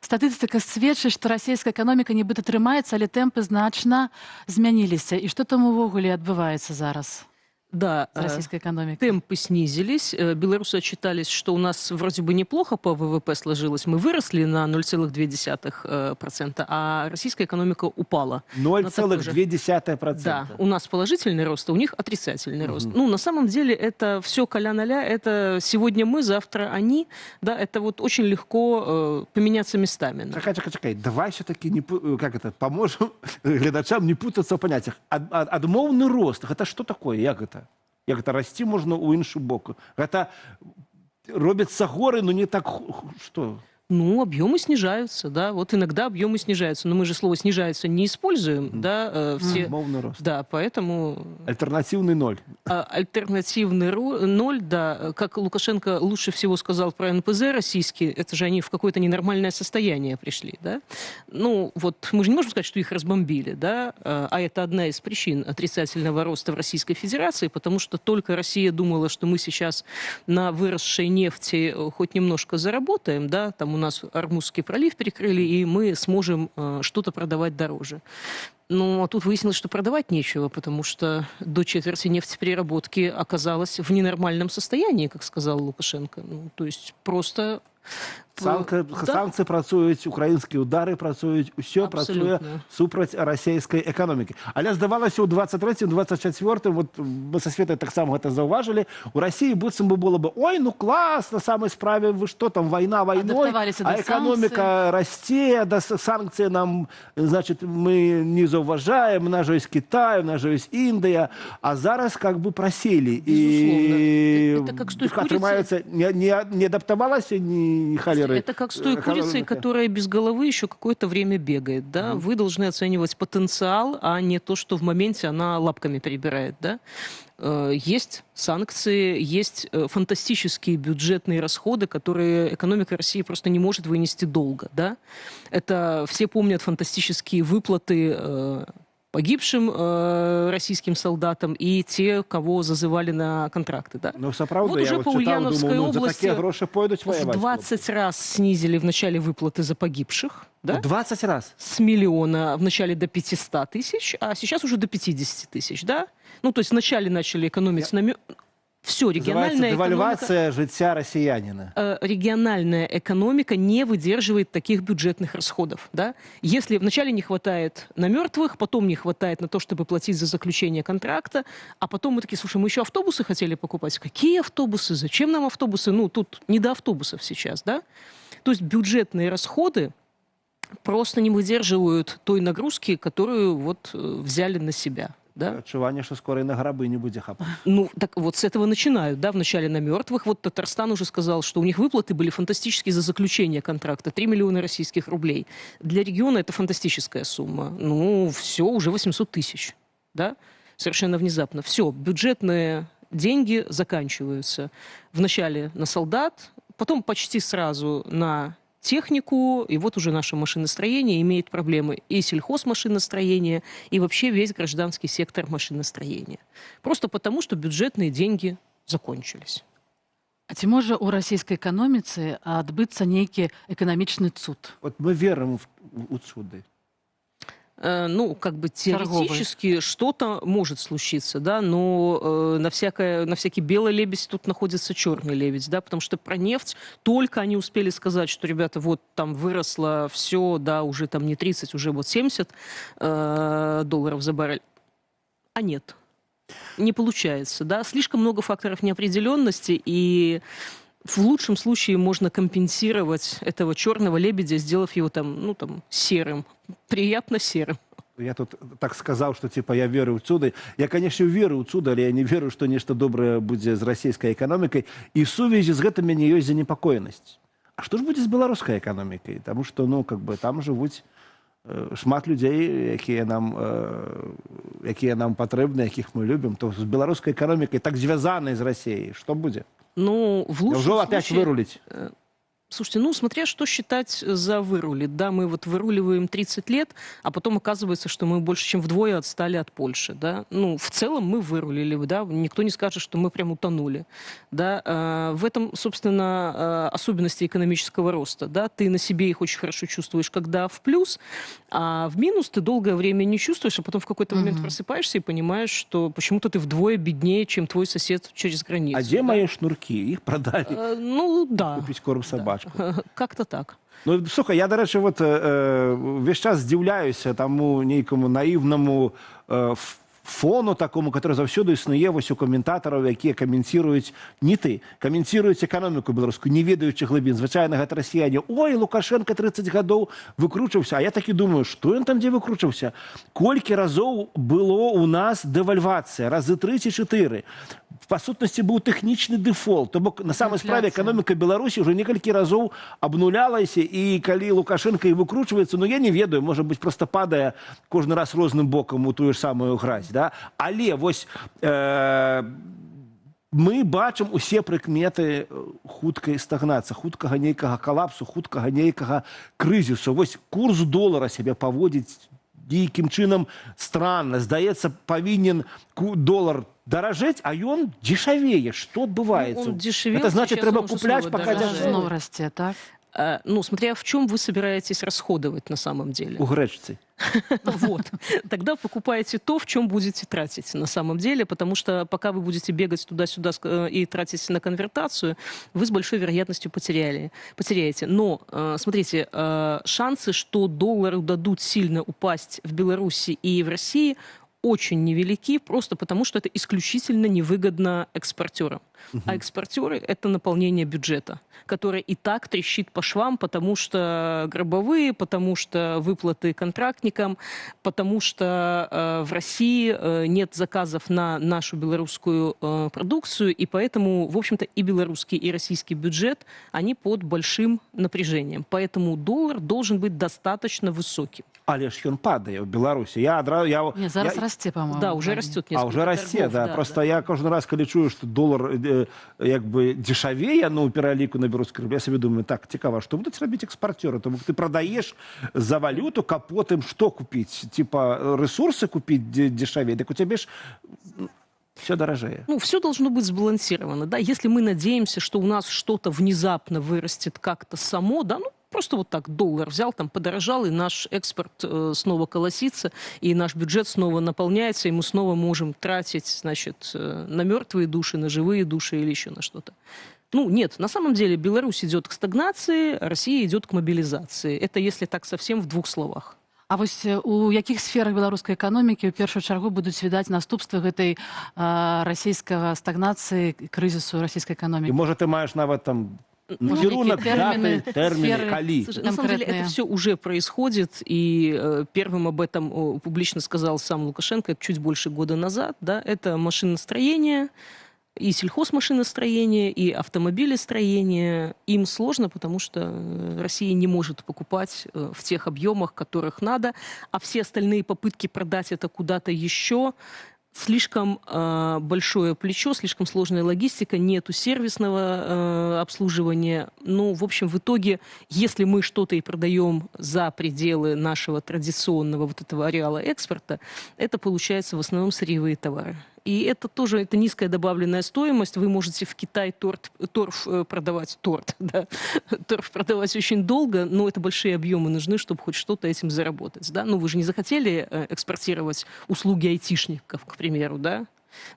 Статыстыка сведчыць, што расійская эканоміка нібыта трымаецца, але тэмпы значна змяніліся. І што там увогуле адбываецца зараз? Да, российской экономикой. Темпы снизились. Белорусы отчитались, что у нас вроде бы неплохо по ВВП сложилось. Мы выросли на 0,2%, а российская экономика упала. 0,2%? Да, у нас положительный рост, а у них отрицательный рост. Ну, на самом деле, это все коля-ноля. Это сегодня мы, завтра они. Да, это вот очень легко поменяться местами. Чакай. Давай все-таки поможем глядачам не путаться в понятиях. Адмоўны рост, это что такое? Як это? Як это расці можна ў іншы бок? Гэта робяцца горы, но не так, што? Ну, объемы снижаются, да. Вот иногда объемы снижаются, но мы же слово «снижаются» не используем, да, все... Мовный рост. Да, поэтому... Альтернативный ноль. Альтернативный ноль, да. Как Лукашенко лучше всего сказал про НПЗ российские, это же они в какое-то ненормальное состояние пришли, да. Ну, вот мы же не можем сказать, что их разбомбили, да, а это одна из причин отрицательного роста в Российской Федерации, потому что только Россия думала, что мы сейчас на выросшей нефти хоть немножко заработаем, да, там у нас Ормузский пролив перекрыли, и мы сможем что-то продавать дороже. Ну, а тут выяснилось, что продавать нечего, потому что до четверти нефтепереработки оказалась в ненормальном состоянии, как сказал Лукашенко. Ну, то есть просто... Санкції працюють, українські удари працюють, все працює супроть російської економіки. Але здавалося, у 23-24, от ми со Світою так само це зауважили, у Росії буцім би було б, ой, ну клас, на самій справі, ви що там, війна війною, а економіка росте, да, санкції нам, значить, ми не зауважаємо, у нас же є Китай, у нас же є Індія, а зараз як би просіли. І отримається, не адаптувалася, ні халера. Это как с той курицей, которая без головы еще какое-то время бегает, да? Вы должны оценивать потенциал, а не то, что в моменте она лапками перебирает, да? Есть санкции, есть фантастические бюджетные расходы, которые экономика России просто не может вынести долго, да? Это все помнят фантастические выплаты погибшим российским солдатам и те, кого зазывали на контракты. Да? Ну, правда, вот уже по Ульяновской области в 20 раз снизили в начале выплаты за погибших. Да? 20 раз? С миллиона в начале до 500 тысяч, а сейчас уже до 50 тысяч. Да? Ну, то есть вначале начали экономить на... Все, региональная девальвация життя россиянина. Региональная экономика не выдерживает таких бюджетных расходов. Да? Если вначале не хватает на мертвых, потом не хватает на то, чтобы платить за заключение контракта, а потом мы такие, слушай, мы еще автобусы хотели покупать. Какие автобусы? Зачем нам автобусы? Ну, тут не до автобусов сейчас. Да? То есть бюджетные расходы просто не выдерживают той нагрузки, которую вот взяли на себя. Да? Отчувание, что скоро и на гробы не будет хапать. Ну, так вот с этого начинают, да, вначале на мертвых. Вот Татарстан уже сказал, что у них выплаты были фантастические за заключение контракта. 3 миллиона российских рублей. Для региона это фантастическая сумма. Ну, все, уже 800 тысяч, да, совершенно внезапно. Все, бюджетные деньги заканчиваются. Вначале на солдат, потом почти сразу на технику, и вот уже наше машиностроение имеет проблемы. И сельхозмашиностроение, и вообще весь гражданский сектор машиностроения. Просто потому, что бюджетные деньги закончились. А ці можа у расійскай эканоміцы адбыцца нейкі эканамічны цуд? Вот мы верим у цуды. Ну, как бы теоретически что-то может случиться, да, но на всякий белый лебедь тут находится черный лебедь, да, потому что про нефть только они успели сказать, что, ребята, вот там выросло все, да, уже там не 30, уже вот 70 долларов за баррель. А нет, не получается, да, слишком много факторов неопределенности, и в лучшем случае можно компенсировать этого черного лебедя, сделав его там, ну, там, серым, приятно серым. Я тут так сказал, что типа я верю в цуды. Я, конечно, верю в цуды, але я не верю, что нечто доброе будет с российской экономикой. И в сувязі з гэтым мяне ёсць занепакоенасць. А что ж будет с белорусской экономикой? Потому что, ну, как бы там живут шмат людей, якія нам патрэбны, якіх мы любим. То с белорусской экономикой так звязанной с Россией. Что будет? Ну, в лучшем случае... опять вырулить? Слушайте, ну, смотря что считать за вырулит. Да, мы вот выруливаем 30 лет, а потом оказывается, что мы больше чем вдвое отстали от Польши, да. Ну, в целом мы вырулили, да, никто не скажет, что мы прям утонули, да. В этом, собственно, особенности экономического роста, да. Ты на себе их очень хорошо чувствуешь, когда в плюс, а в минус ты долгое время не чувствуешь, а потом в какой-то момент просыпаешься и понимаешь, что почему-то ты вдвое беднее, чем твой сосед через границу. А где мои шнурки? Их продали. Ну, да. Купить корм собачку. Как-то так. Ну, слухай, я, до речі, от, весь час здивляюся тому нейкому наївному фону такому, який завсюди існує ось у коментаторів, які коментують не ти, коментують економіку білоруську, не ведаючи глибин. Звичайно, гэта росіяни. Ой, Лукашенко 30 годів викручився. А я так і думаю, що він там де викручився? Колькі разів було у нас девальвація? Рази 3 чи 4. па сутнасці быў тэхнічны дэфолт. То бок на самай справе эканоміка Беларусі ўжо некалькі разоў абнулялася, і калі Лукашенко і выкручваецца, ну я не ведаю, можа быць, проста падае кожны раз розным бокам у тую ж самую гразь, да? Але вось мы бачым усе прыкметы хуткай стагнацыі, хуткага нейкага калапсу, хуткага нейкага крызісу. Вось курс долара сябе паводзіць нейкім чынам странна. Здаецца, павінен долар даражэць, а ён дзешавее. Што адбываецца? Это значит, трэба купляць, пока снова расце, так? Ну, смотря в чем вы собираетесь расходовать на самом деле. У гречцы. Вот. Тогда покупаете то, в чем будете тратить на самом деле, потому что пока вы будете бегать туда-сюда и тратить на конвертацию, вы с большой вероятностью потеряете. Но, смотрите, шансы, что доллары дадут сильно упасть в Беларуси и в России, очень невелики, просто потому что это исключительно невыгодно экспортерам. А экспортеры – это наполнение бюджета, которое и так трещит по швам, потому что гробовые, потому что выплаты контрактникам, потому что в России нет заказов на нашу белорусскую продукцию, и поэтому, в общем-то, и белорусский, и российский бюджет, они под большим напряжением. Поэтому доллар должен быть достаточно высоким. Але ж ён падае ў Беларусі. Не, зараз расце, по-моему. Да, уже растет. А уже расце, да. Просто я кожны раз, калі чую, што долар як бы дзешавее, ну, у пераліку на беларускі рубль, я сабе думаю, так, цікава, што будуць рабіць экспарцёры? То бок ты прадаеш за валюту, каб потым што купіць? Типа ресурсы купіць дзешавее? Так у цябе ж все дорожее. Ну, все должно быть сбалансировано, да. Если мы надеемся, что у нас что-то внезапно вырастет как-то само, да, ну, просто вот так доллар взял, там подорожал, и наш экспорт снова колосится, и наш бюджет снова наполняется, и мы снова можем тратить, значит, на мертвые души, на живые души или еще на что-то. Ну, нет, на самом деле Беларусь идет к стагнации, Россия идет к мобилизации. Это если так совсем в двух словах. А вось у якіх сферах беларускай эканомікі ў першую чаргу будуць відаць наступствы гэтай расійскага стагнацыі, крызісу расійскай эканомікі? І можа ты маеш нават там термины, кали. На самом деле это все уже происходит, и первым об этом публично сказал сам Лукашенко чуть больше года назад. Да, это машиностроение, и сельхозмашиностроение, и автомобилестроение. Им сложно, потому что Россия не может покупать в тех объемах, которых надо, а все остальные попытки продать это куда-то еще... Слишком большое плечо, слишком сложная логистика, нету сервисного обслуживания. Ну, в общем, в итоге, если мы что-то и продаем за пределы нашего традиционного вот этого ареала экспорта, это получается в основном сырьевые товары. И это тоже это низкая добавленная стоимость. Вы можете в Китай торф продавать очень долго, но это большие объемы нужны, чтобы хоть что-то этим заработать. Да? Ну, вы же не захотели экспортировать услуги айтишников, к примеру, да?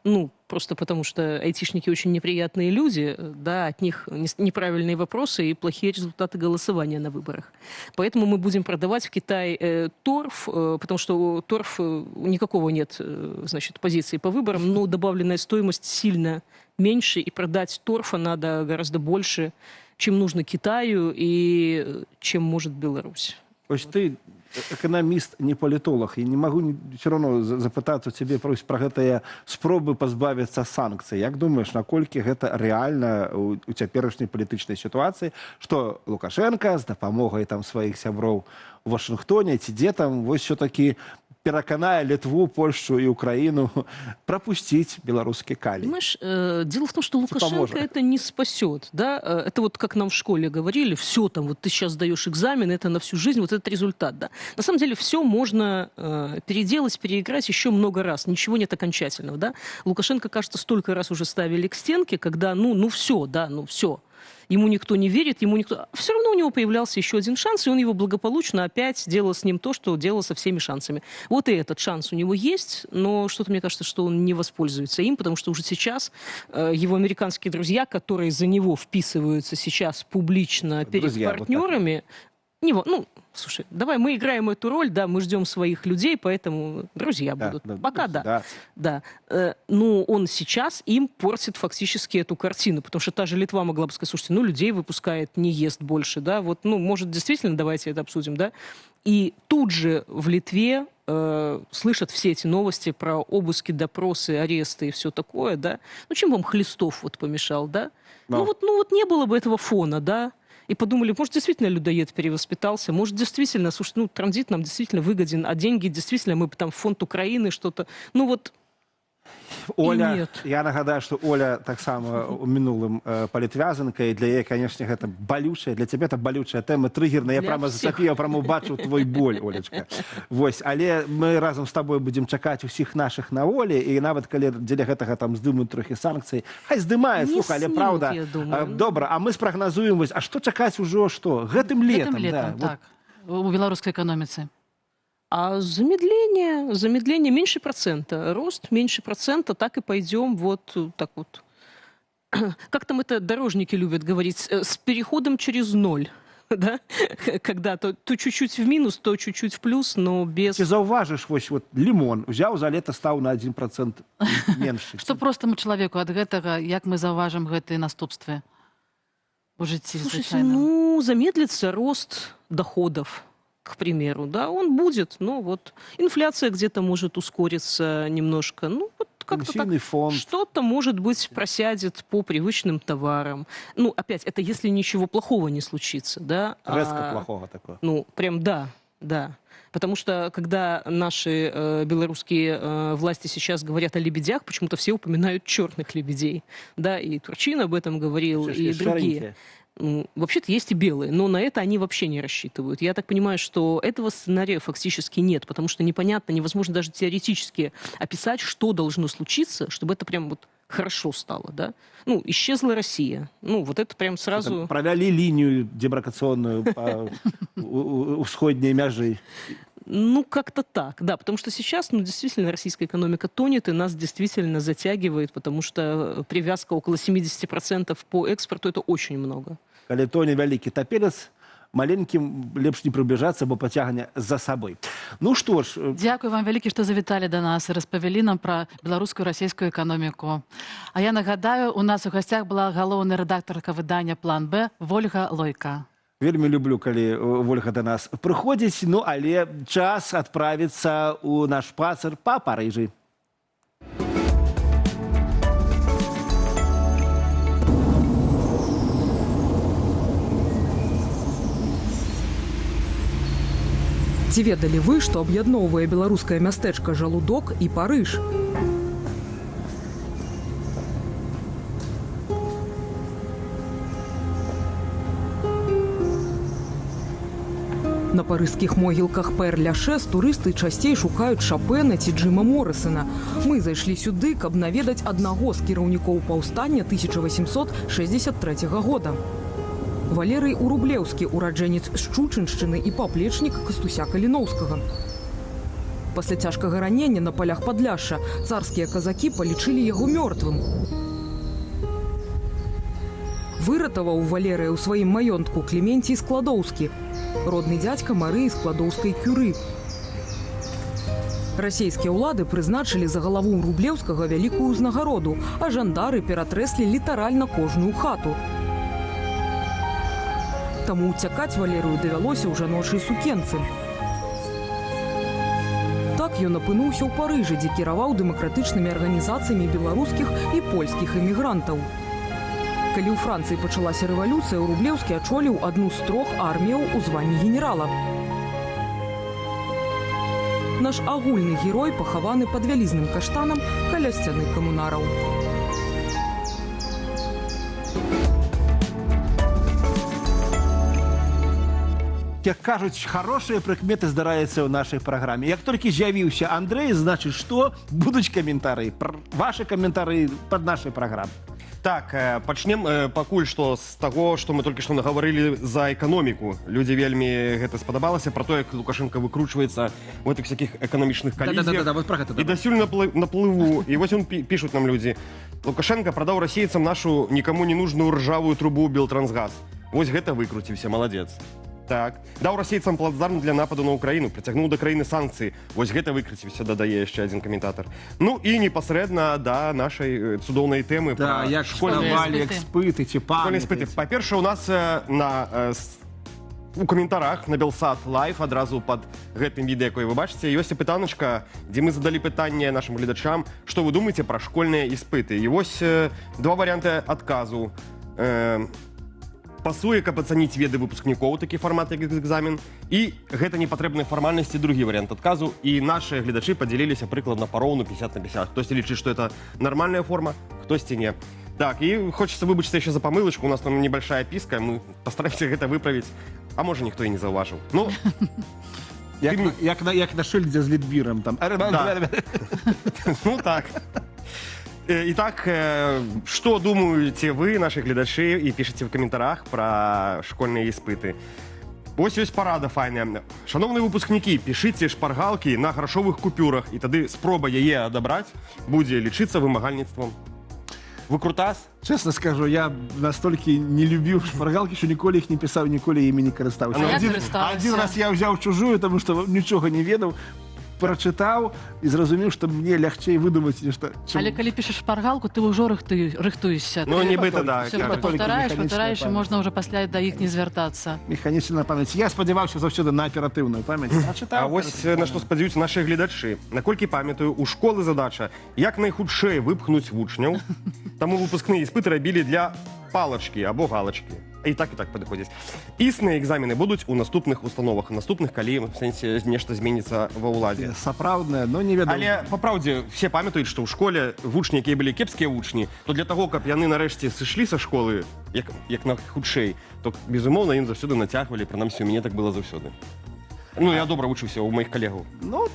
Ну, просто потому что айтишники очень неприятные люди, да, от них неправильные вопросы и плохие результаты голосования на выборах. Поэтому мы будем продавать в Китай торф, потому что торф никакого нет, значит, позиции по выборам, но добавленная стоимость сильно меньше, и продать торфа надо гораздо больше, чем нужно Китаю и чем может Беларусь. То есть ты экономист, не политолог, и не могу все равно запытаться у тебя про гэтыя спробы пазбавіцца санкцый. Як думаешь, наколькі гэта реально у цяперашняй палітычнай сітуацыі, что Лукашенко з дапамогай там сваіх сяброў у Вашингтоне ці дзе там вось все-таки пераканае Литву, Польшу и Украину пропустить белорусский калий. Понимаешь, дело в том, что Лукашенко это не спасет. Да? Это вот как нам в школе говорили, все там, вот ты сейчас сдаешь экзамен, это на всю жизнь, вот этот результат. Да? На самом деле все можно переделать, переиграть еще много раз. Ничего нет окончательного. Да? Лукашенко, кажется, столько раз уже ставили к стенке, когда ну все, да, ну все. Ему никто не верит, ему никто... Все равно у него появлялся еще один шанс, и он его благополучно опять делал с ним то, что делал со всеми шансами. Вот и этот шанс у него есть, но что-то мне кажется, что он не воспользуется им, потому что уже сейчас его американские друзья, которые за него вписываются сейчас публично перед партнерами... Вот ну, слушай, давай мы играем эту роль, да, мы ждем своих людей, поэтому друзья будут. Пока да. Но он сейчас им портит фактически эту картину, потому что та же Литва могла бы сказать, слушайте, ну, людей выпускает, не ест больше, да, вот, ну, может, действительно, давайте это обсудим, да. И тут же в Литве слышат все эти новости про обыски, допросы, аресты и все такое, да? Ну, чем вам Хлестов вот помешал, да? Ну вот не было бы этого фона, да? И подумали, может, действительно людоед перевоспитался, может, действительно, слушай, ну, транзит нам действительно выгоден, а деньги действительно, мы бы там в фонд Украины что-то, ну вот... Оля, я нагадаю, что Оля так само у минулым палітвязанка, і для яе, конечно, гэта балючая, для цябе это балючая тэма, триггерная, я прямо зацапіў, я прямо бачу твой боль, Олечка. Вось, але мы разом з тобой будем чакаць усіх наших на волі, і нават калі дзеля гэтага там здымуць трохі санкцыі, хай здымаюць, слухай, але правда, добра, а мы спрагназуем, вось, а што чакаць ужо, што? Гэтым летом, так, у беларускай эканоміцы. А замедление меньше процента, рост меньше процента, так и пойдем вот так вот. Как там это дорожники любят говорить, с переходом через ноль. Да? Когда то чуть-чуть в минус, то чуть-чуть в плюс, но без... Ты зауважишь, вот лимон взял, за лето стал на 1% меньше. Что простому человеку от гэтага, як мы зауважим гэтые наступствы в житті? Слушайте, ну, замедлится рост доходов, к примеру, да, он будет, но вот инфляция где-то может ускориться немножко, ну, вот как-то так, что-то, может быть, просядет по привычным товарам. Ну, опять, это если ничего плохого не случится, да. Резко плохого такое. Ну, прям да. Потому что, когда наши белорусские власти сейчас говорят о лебедях, почему-то все упоминают черных лебедей, да, и Турчин об этом говорил, и другие. Вообще-то есть и белые, но на это они вообще не рассчитывают. Я так понимаю, что этого сценария фактически нет, потому что непонятно, невозможно даже теоретически описать, что должно случиться, чтобы это прям вот хорошо стало, да? Ну, исчезла Россия. Ну, вот это прям сразу... Это провели линию демаркационную по усходней мяжи. Ну, как-то так, да, потому что сейчас, ну, действительно, российская экономика тонет, и нас действительно затягивает, потому что привязка около 70% по экспорту – это очень много. Калі тоне вялікі тапелец, маленьким лепш не приближаться, бо потягне за собой. Ну что ж... Дякую вам вялікі, што завіталі да нас і распавялі нам пра беларускую і расійскую эканоміку. А я нагадаю, у нас у гасцях была галоўная рэдактарка выдання «План Б» Вольга Лойка. Вельмі люблю, калі Вольга да нас прыходзіць, ну, але час адправіцца ў наш пацар па Парыжы. Ці ведалі вы, што аб'ядноўвае беларускае мястэчка Жалудок і Парыж? На парыжскіх могілках Пэр-Ляшэз турысты часцей шукаюць Шапена ці Джима Моррысона. Мы зайшлі сюды, каб наведаць аднаго з кіраўнікоў паўстання 1863 года. Валерый Урублеўскі, ураджэнец Шчучыншчыны і паплечнік Кастуся Каліноўскага. Пасля цяжкага ранення на палях Падляшша царскія казакі палічылі яго мёртвым. Выратаваў Валерыя ў сваім маёнтку Клементій Складоўскі, родны дзядзька Марыі Складоўскай Кюры. Расійскія ўлады прызначылі за галаву Рублеўскага вялікую ўзнагароду, а жандары ператрэслі літаральна кожную хату. Таму уцякаць Валерыю давялося ў жаночай сукенцы. Так ён апынуўся ў Парыжы, дзе кіраваў дэмакратычнымі арганізацыямі беларускіх і польскіх эмігрантаў. Калі ў Францыі пачалася рэвалюцыя, Рублеўскі ачоліў адну з 3 арміяў у званні генерала. Наш агульны герой пахаваны пад вялізным каштанам каля сцяны камунараў. Як кажуць, хорошыя прыкметы здараюцца ў нашай праграме. Як толькі з'явіўся Андрэй, значыць, што будуць каментары, вашы каментары пад нашай праграмай. Так, пачнем пакуль што з таго, што мы толькі што нагаварылі за эканоміку. Людзі вельмі гэта спадабалася, пра то, як Лукашенко выкручваецца ў гэтых всякіх эканамічных калізіях. І дасюль наплыву. І вось пішуць нам людзі. Лукашенко прадаў расейцам нашу нікому не нужную ржавую трубу Белтрансгаз. Вось гэта выкруціўся, маладзец. Так, даў расейцам плацдарм для нападу на Украіну, прыцягнуў да краіны санкцыі. Вось гэта выкруціўся, дадае яшчэ адзін каментатар. Ну і непасрэдна да нашай цудоўнай тэмы пра школьныя экспыты ці памяці. Па-першае, у нас на у каментарах на Белсат Лайв адразу пад гэтым відэа, якое вы бачыце, ёсць пытаначка, дзе мы задалі пытанне нашим гледачам, што вы думаеце пра школьныя іспыты. І вось два варыянты адказу. Пасуе, каб ацаніць веды выпускнікоў, такі фармат, як экзамен, і гэта непатрэбныя фармальнасці, другі варыянт адказу. І нашыя гледачы падзяліліся прыкладна пароўну 50/50. Хтосьці лічыць, што это нармальная форма, хтосьці не. Так, і хочется выбачиться еще за помылочку, у нас там небольшая писка, мы постараемся это выправить, а может никто и не зауважил. Ну, як на шильдзе з Лідбіром там. Ну так. Итак, что думаете вы, наши глядачи, и пишите в комментариях про школьные испыты. Ось ёсць парада файная. Шановныя выпускнікі, пішыце шпаргалкі на грашовых купюрах, і тады спроба яе адабраць будзе лічыцца вымагальніцтвам. Выкрутас? Честно скажу, я настолько не любил шпаргалки, что ніколи их не писал, ніколи ими не користався. Один раз я взял чужую, потому что ничего не ведал, прочитал и зрозумів, что мне легче выдумать нечто. Але калі пишешь шпаргалку, ты уже рыхтуешься. Ну, нібито, да. Все повторяешь, можно уже пасля до іх не звертаться. Механічна пам'ять. Я сподівався завжди на оперативную пам'ять. А ось на што спадзяюцца наши гледачы. Наколькі памятаю, у школы задача як найхутчэй выпхнуць вучняў, таму выпускныя іспыты рабілі для палачкі або галачкі. І так падыходзіць. Існыя экзамены будуць у наступных установах, наступных, калі в сэнсе нешта зменіцца ва ўладзе. Сапраўднае, но невядома. Але па праўдзе все памятаюць, што ў школе вучні, якія былі кепскія вучні, то для таго, каб яны нарэшце сышлі са школы як на хутчэй, то безумоўна ім заўсёды нацягвалі, прынамсі у мяне так было заўсёды. Ну, я добра вучыўся у моих коллегаў. Ну,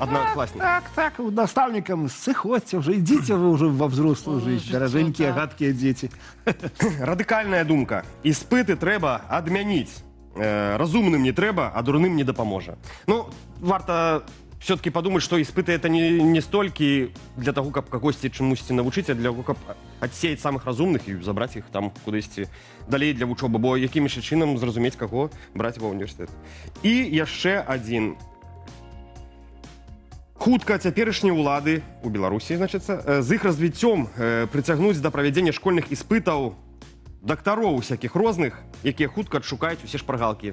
так, наставникам сыходзьце уже, идите вы уже во взрослую жизнь, дороженькие, гадкие дети. Радыкальная думка. Іспыты трэба адмяніць. Разумным не трэба, а дурным не дапаможа. Ну, варта все-таки подумать, что испыты это не столько для того, каб кагосьці чамусьці навучыць, а для того, каб адсеяць самых разумных і забраць іх там кудысьці далей для вучобы, бо якім яшчэ чынам зразумець, каго браць ва універсітэт. І яшчэ адзін. Хутка цяперашнія ўлады у Беларусі, значыцца, з іх развіццём прыцягнуць да правядзення школьных іспытаў дактароў усякіх розных, якія хутка адшукаюць усе шпаргалкі.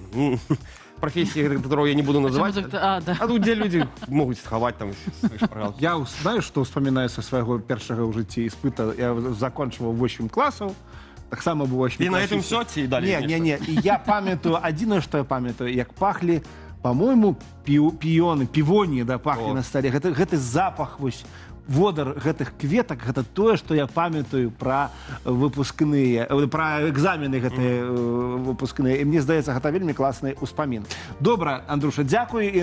Профессии, которую я не буду называть. А тут где люди могут сховать там свои шпаргалки. Я, знаешь, что вспоминаю со своего первого в житті испыта? Я закончил 8 классов, так само был 8 классов. И на этом все тебе дали? Не. И я памятаю, один, что я памятаю, як пахли, по-моему, півоні, да, пахли на столе. Гэты запах, вось, водар гэтых кветак, гэта тое, што я памятаю пра выпускныя, пра экзамены гэтыя выпускныя. І мне здаецца, гэта вельмі класны ўспамін. Добра, Андруша, дзякуй.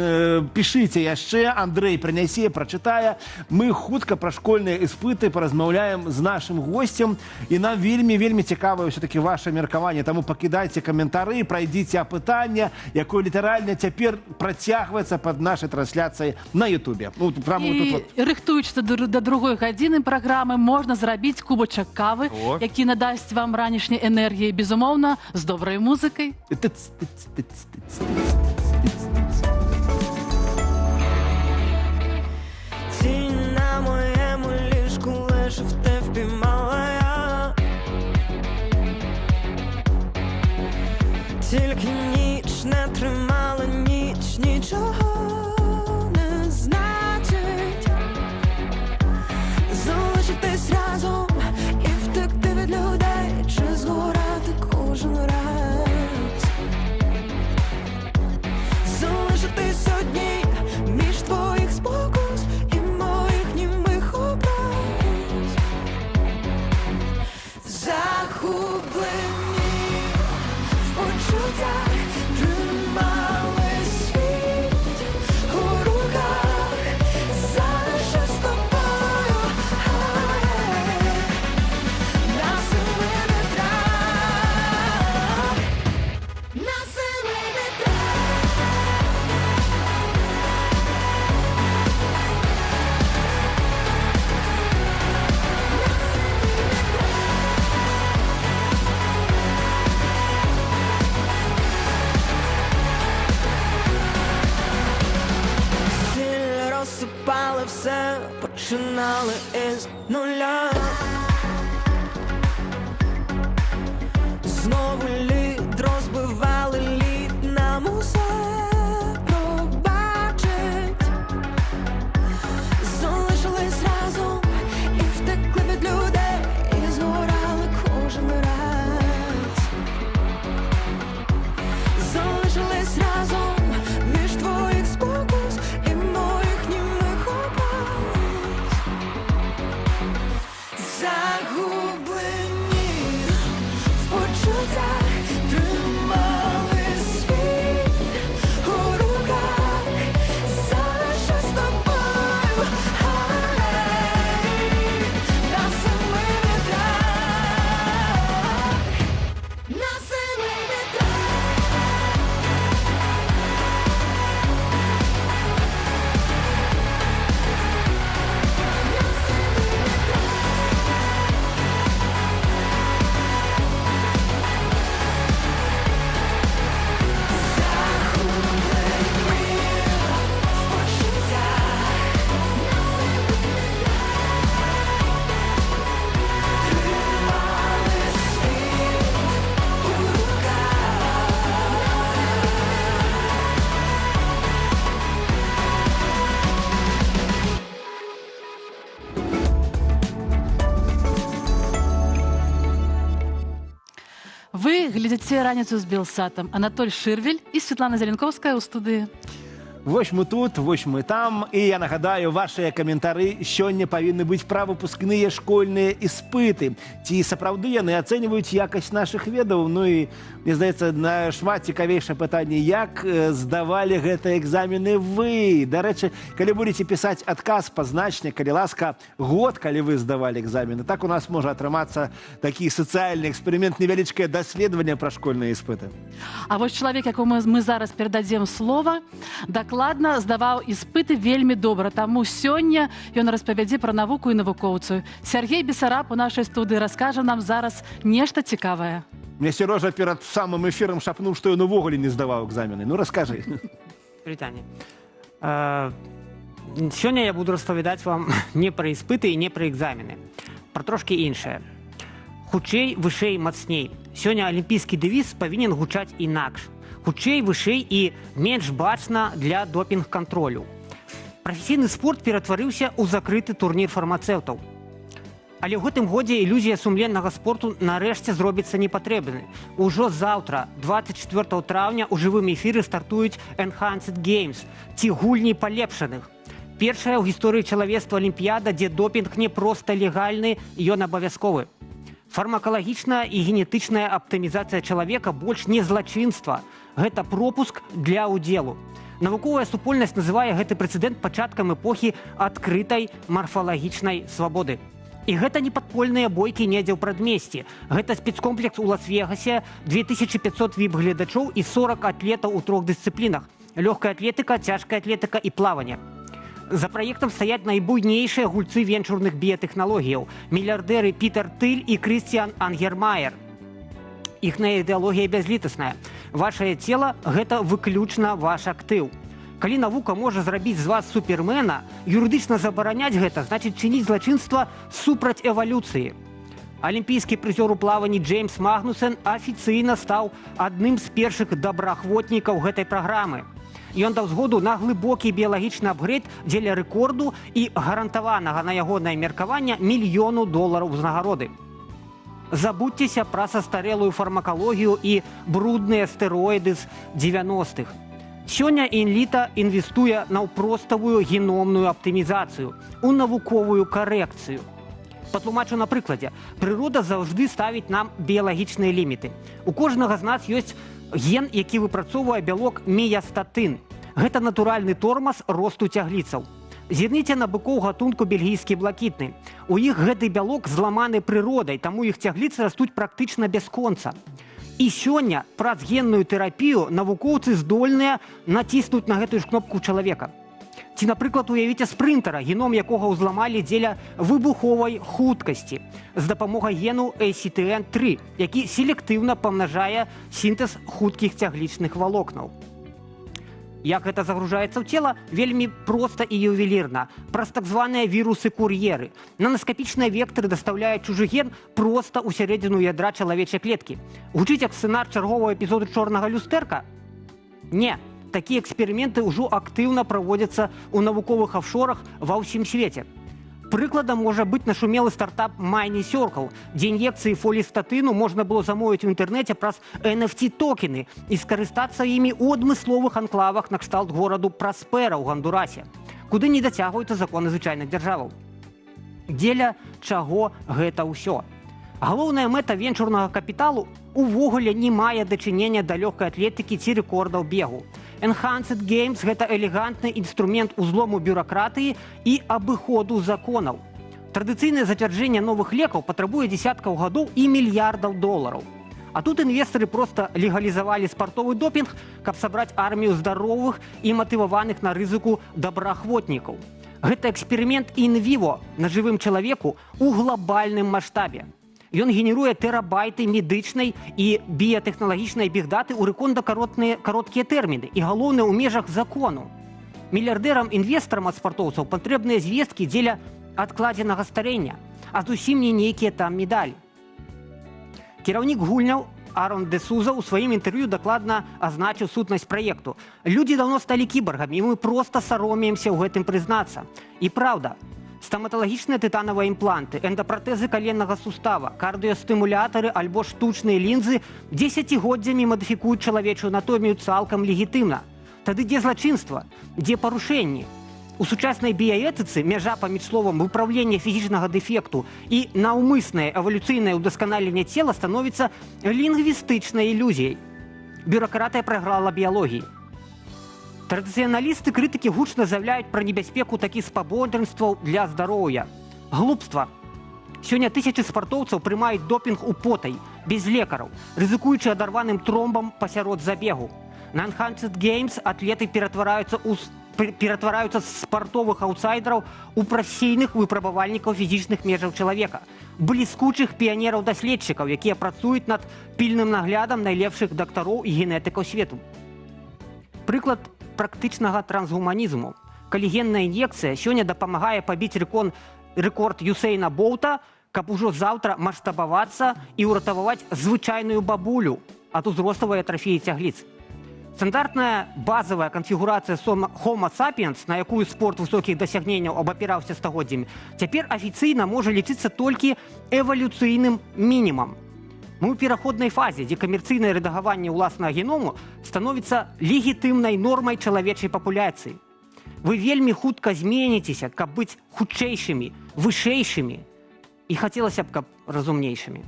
Пішыце яшчэ, Андрэй прынясе, прачытае. Мы хутка пра школьныя іспыты паразмаўляем з нашым госцем. І нам вельмі цікавае ўсё-такі ваше меркаванне. Таму пакідайце каментары, прайдзіце апытанне, якое літаральна цяпер працягваецца пад нашай трансляцыяй на Ютубе. Ну, прямо тут вот. Рыхтуючыся до другой гадзіны праграмы можна зрабіць кубачак кавы, які надасць вам ранішняй энергіі, безумоўна, з добрай музыкай. Тінь на моєму ліжку лежав, те впіймала я. Тільки ніч не тримала, ніч нічого не значить. Залишитись разом і втекти від людей, чи згорати кожен раз. Залишитись одній між твоїх спокус і моїх німих образ. Захоплені в почуттях тримали світ у руках, залише з тобою. Розсипали все, починали із нуля. Знову лід розбивали лід нам у Вы глядите «Раніцу з Белсатом». Анатоль Ширвель и Светлана Зеленковская у студии. Вось мы тут, вось мы там. І я нагадаю, вашыя каментары сёння павінны быць пра выпускныя школьныя іспыты. Ці сапраўды яны ацэньваюць якасць нашых ведаў? Ну і, мне здаецца, нашмат цікавейшае пытанне, як здавалі гэтыя экзамены вы? Дарэчы, калі будете пісаць адказ пазначне, калі ласка, год, калі вы здавалі экзамены, так у нас можа атрымацца такі сацыяльны эксперымент, невялічкае даследаванне пра школьныя іспыты. А вось чалавек, якому мы зараз перададзім слова, дакладна здаваў іспыты вельмі добра, таму сёння ён распавядзе пра навуку і навукоўцаў. Сергей Бесараб у нашай студыі раскажа нам зараз нешта цікавае. Мне Сережа перад самым эфірам шапнуў, што ён увогуле не здаваў экзамены. Ну, раскажы. Притание. Сёння я буду распавядаць вам не пра іспыты і не пра экзамены. Пра трошкі іншае. Хутчэй, вышэй, мацней. Сёння алімпійскі дэвіз павінен гучаць інакш. Хутчэй, вышэй і менш бачна для допінг-кантролю. Прафесійны спорт ператварыўся ў закрыты турнір фармацэўтаў. Але ў гэтым годзе ілюзія сумленнага спорту нарэшце зробіцца непатрэбнай. Ужо заўтра, 24 траўня, у жывым эфіры стартуюць Enhanced Games, ці гульні палепшаных. Першая ў гісторыі чалавецтва алімпіяда, дзе допінг не проста легальны, ён абавязковы. Фармакалагічная і генетычная аптымізацыя чалавека больш не злачынства. Гэта пропуск для ўдзелу. Навуковая супольнасць называе гэты прэцэдэнт пачаткам эпохі адкрытай марфалагічнай свабоды. І гэта не падпольныя бойкі недзе ў прадмесці. Гэта спецкомплекс у Лас-Вегасе, 2500 віп-гледачоў і 40 атлетаў у 3 дысцыплінах. Лёгкая атлетыка, цяжкая атлетыка і плаванне. За праектам стаяць найбуйнейшыя гульцы венчурных біятэхналогіяў, мільярдэры Пітер Тыль і Крысціян Ангермаер. Іхная ідэалогія бязлітасная. Вашае цела – гэта выключна ваш актыў. Калі навука можа зрабіць з вас супермена, юрыдычна забараняць гэта значыць чыніць злачынства супраць эвалюцыі. Алімпійскі прызёр у плаванні Джеймс Магнусен афіцыйна стаў адным з першых добраахвотнікаў гэтай праграмы. Ён даў згоду на глыбокі біялагічны апгрэйд дзеля рэкорду і гарантаванага на ягонае меркаванне $1 мільён ўзнагароды. Забудьцеся пра састарэлую фармакалогію і брудныя стэроіды з 90-х. Сёння Інліта інвестуе на ўпроставую геномную аптымізацыю, у навуковую карэкцыю. Патлумачу на прыкладзе. Прырода заўжды ставіць нам біялагічныя ліміты. У кожнага з нас ёсць ген, які выпрацоўвае бялок міястатын. Гэта натуральны тормаз росту цягліцаў. Зірніце на быкоў гатунку бельгійскі блакітны. У іх гэты бялок зламаны прыродай, таму іх цягліцы растуць практычна бясконца. І сёння праз генную тэрапію навукоўцы здольныя націснуць на гэтую ж кнопку чалавека. Ці, напрыклад, уявіце спрынтера, геном якога ўзламалі дзеля выбуховай хуткасці з дапамогай гену ACTN3, які селектыўна памнажае сінтэз хуткіх цяглічных валокнаў. Як гэта загружаецца ў цела? Вельмі проста і ювелірна. Праз так званыя вірусы-кур'еры. Наноскапічныя вектары дастаўляюць чужы ген проста ў сярэдзіну ядра чалавечай клеткі. Гучыць як сцэнар чарговага эпізоду «Чорнага люстэрка»? Не. Такія эксперыменты ўжо актыўна праводзяцца ў навуковых афшорах ва ўсім свеце. Прыкладам можа быць нашумелы стартап Майни Circle, дзе ін'екцыі фолістатыну можна было замовіць у інтэрнэце праз NFT-токены і скарыстацца імі ў адмысловых анклавах накшталт гораду Праспера ў Гондурасе, куды не дацягваюцца законы звычайных дзяржаваў. Дзеля чаго гэта ўсё? Галоўная мэта венчурнага капіталу увогуле не мае дачынення да лёгкай атлетыкі ці рэкордаў бегу. Enhanced Games – гэта элегантны інструмент узлому бюракратыі і абыходу законаў. Традыцыйнае зацвярджэнне новых лекаў патрабуе дзесяткаў гадоў і мільярдаў долараў. А тут інвестары проста легалізавалі спартовы допінг, каб сабраць армію здаровых і матываваных на рызыку добраахвотнікаў. Гэта эксперымент ін-віво на жывым чалавеку ў глобальным маштабе. Ён генеруе тэрабайты медычнай і біятэхналагічнай бігдаты ў рэкордна кароткія тэрміны і, галоўнае, у межах закону. Мільярдэрам-інвестарам ад спартоўцаў патрэбныя звесткі дзеля адкладзенага старэння, а зусім не нейкія там медалі. Кіраўнік гульняў Арон де Суза ў сваім інтэрв'ю дакладна азначыў сутнасць праекту. Людзі даўно сталі кіборгамі, і мы проста саромеемся ў гэтым прызнацца. І праўда, стаматалагічныя тытанавыя імпланты, эндапратэзы каленнага сустава, кардыёстымулятары альбо штучныя лінзы дзесяцігоддзямі мадыфікуюць чалавечую анатомію цалкам легітымна. Тады дзе злачынства, дзе парушэнні? У сучаснай біяэтыцы мяжа паміж словам выпраўлення фізічнага дэфекту і наўмыснае эвалюцыйнае ўдасканаленне цела становіцца лінгвістычнай ілюзіяй. Бюракратыя прайграла біялогіі. Традыцыяналісты крытыкі гучна заяўляюць пра небяспеку такіх спаборніцтваў для здароўя. Глупства. Сёння тысячы спартоўцаў прымаюць допінг у потай, без лекараў, рызыкуючы адарваным тромбам пасярод забегу. На Enhanced Games атлеты ператвараюцца з спартовых аўтсайдераў у прафесійных выпрабавальнікаў фізічных межаў чалавека, бліскучых піянераў-даследчыкаў, якія працуюць над пільным наглядам найлепшых дактароў і генетыкаў свету. Прыклад практычнага трансгуманізму. Калігенная ін'екцыя сёння дапамагае пабіць рэкорд Юсейна Болта, каб ужо заўтра маштабавацца і ўратаваць звычайную бабулю ад узроставай атрафіі цягліц. Стандартная базавая канфігурацыя Homo sapiens, на якую спорт высокіх дасягненняў абапіраўся стагоддзямі, цяпер афіцыйна можа лічыцца толькі эвалюцыйным мінімам. Мы ў пераходнай фазе, дзе камерцыйнае рэдагаванне ўласнага геному становіцца легітымнай нормай чалавечай папуляцыі. Вы вельмі хутка зменіцеся, каб быць хутчэйшымі, вышэйшымі і хацелася б, каб разумнейшымі.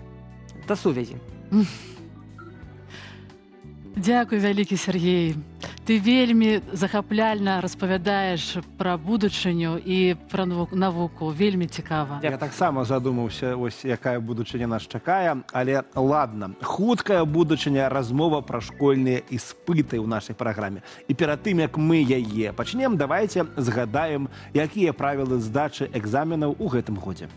Да сувязі. Дзякуй вялікі, Сергей. Ты вельмі захапляльна распавядаеш пра будучыню і пра навуку. Вельмі цікава. Я таксама задумаўся, ось якая будучыня нас чакае, але ладно. Хуткая будучыня, размова пра школьныя іспыты ў нашай праграме. І перад тым, як мы яе пачнем, давайте згадаем, якія правілы здачы экзаменаў у гэтым годзе.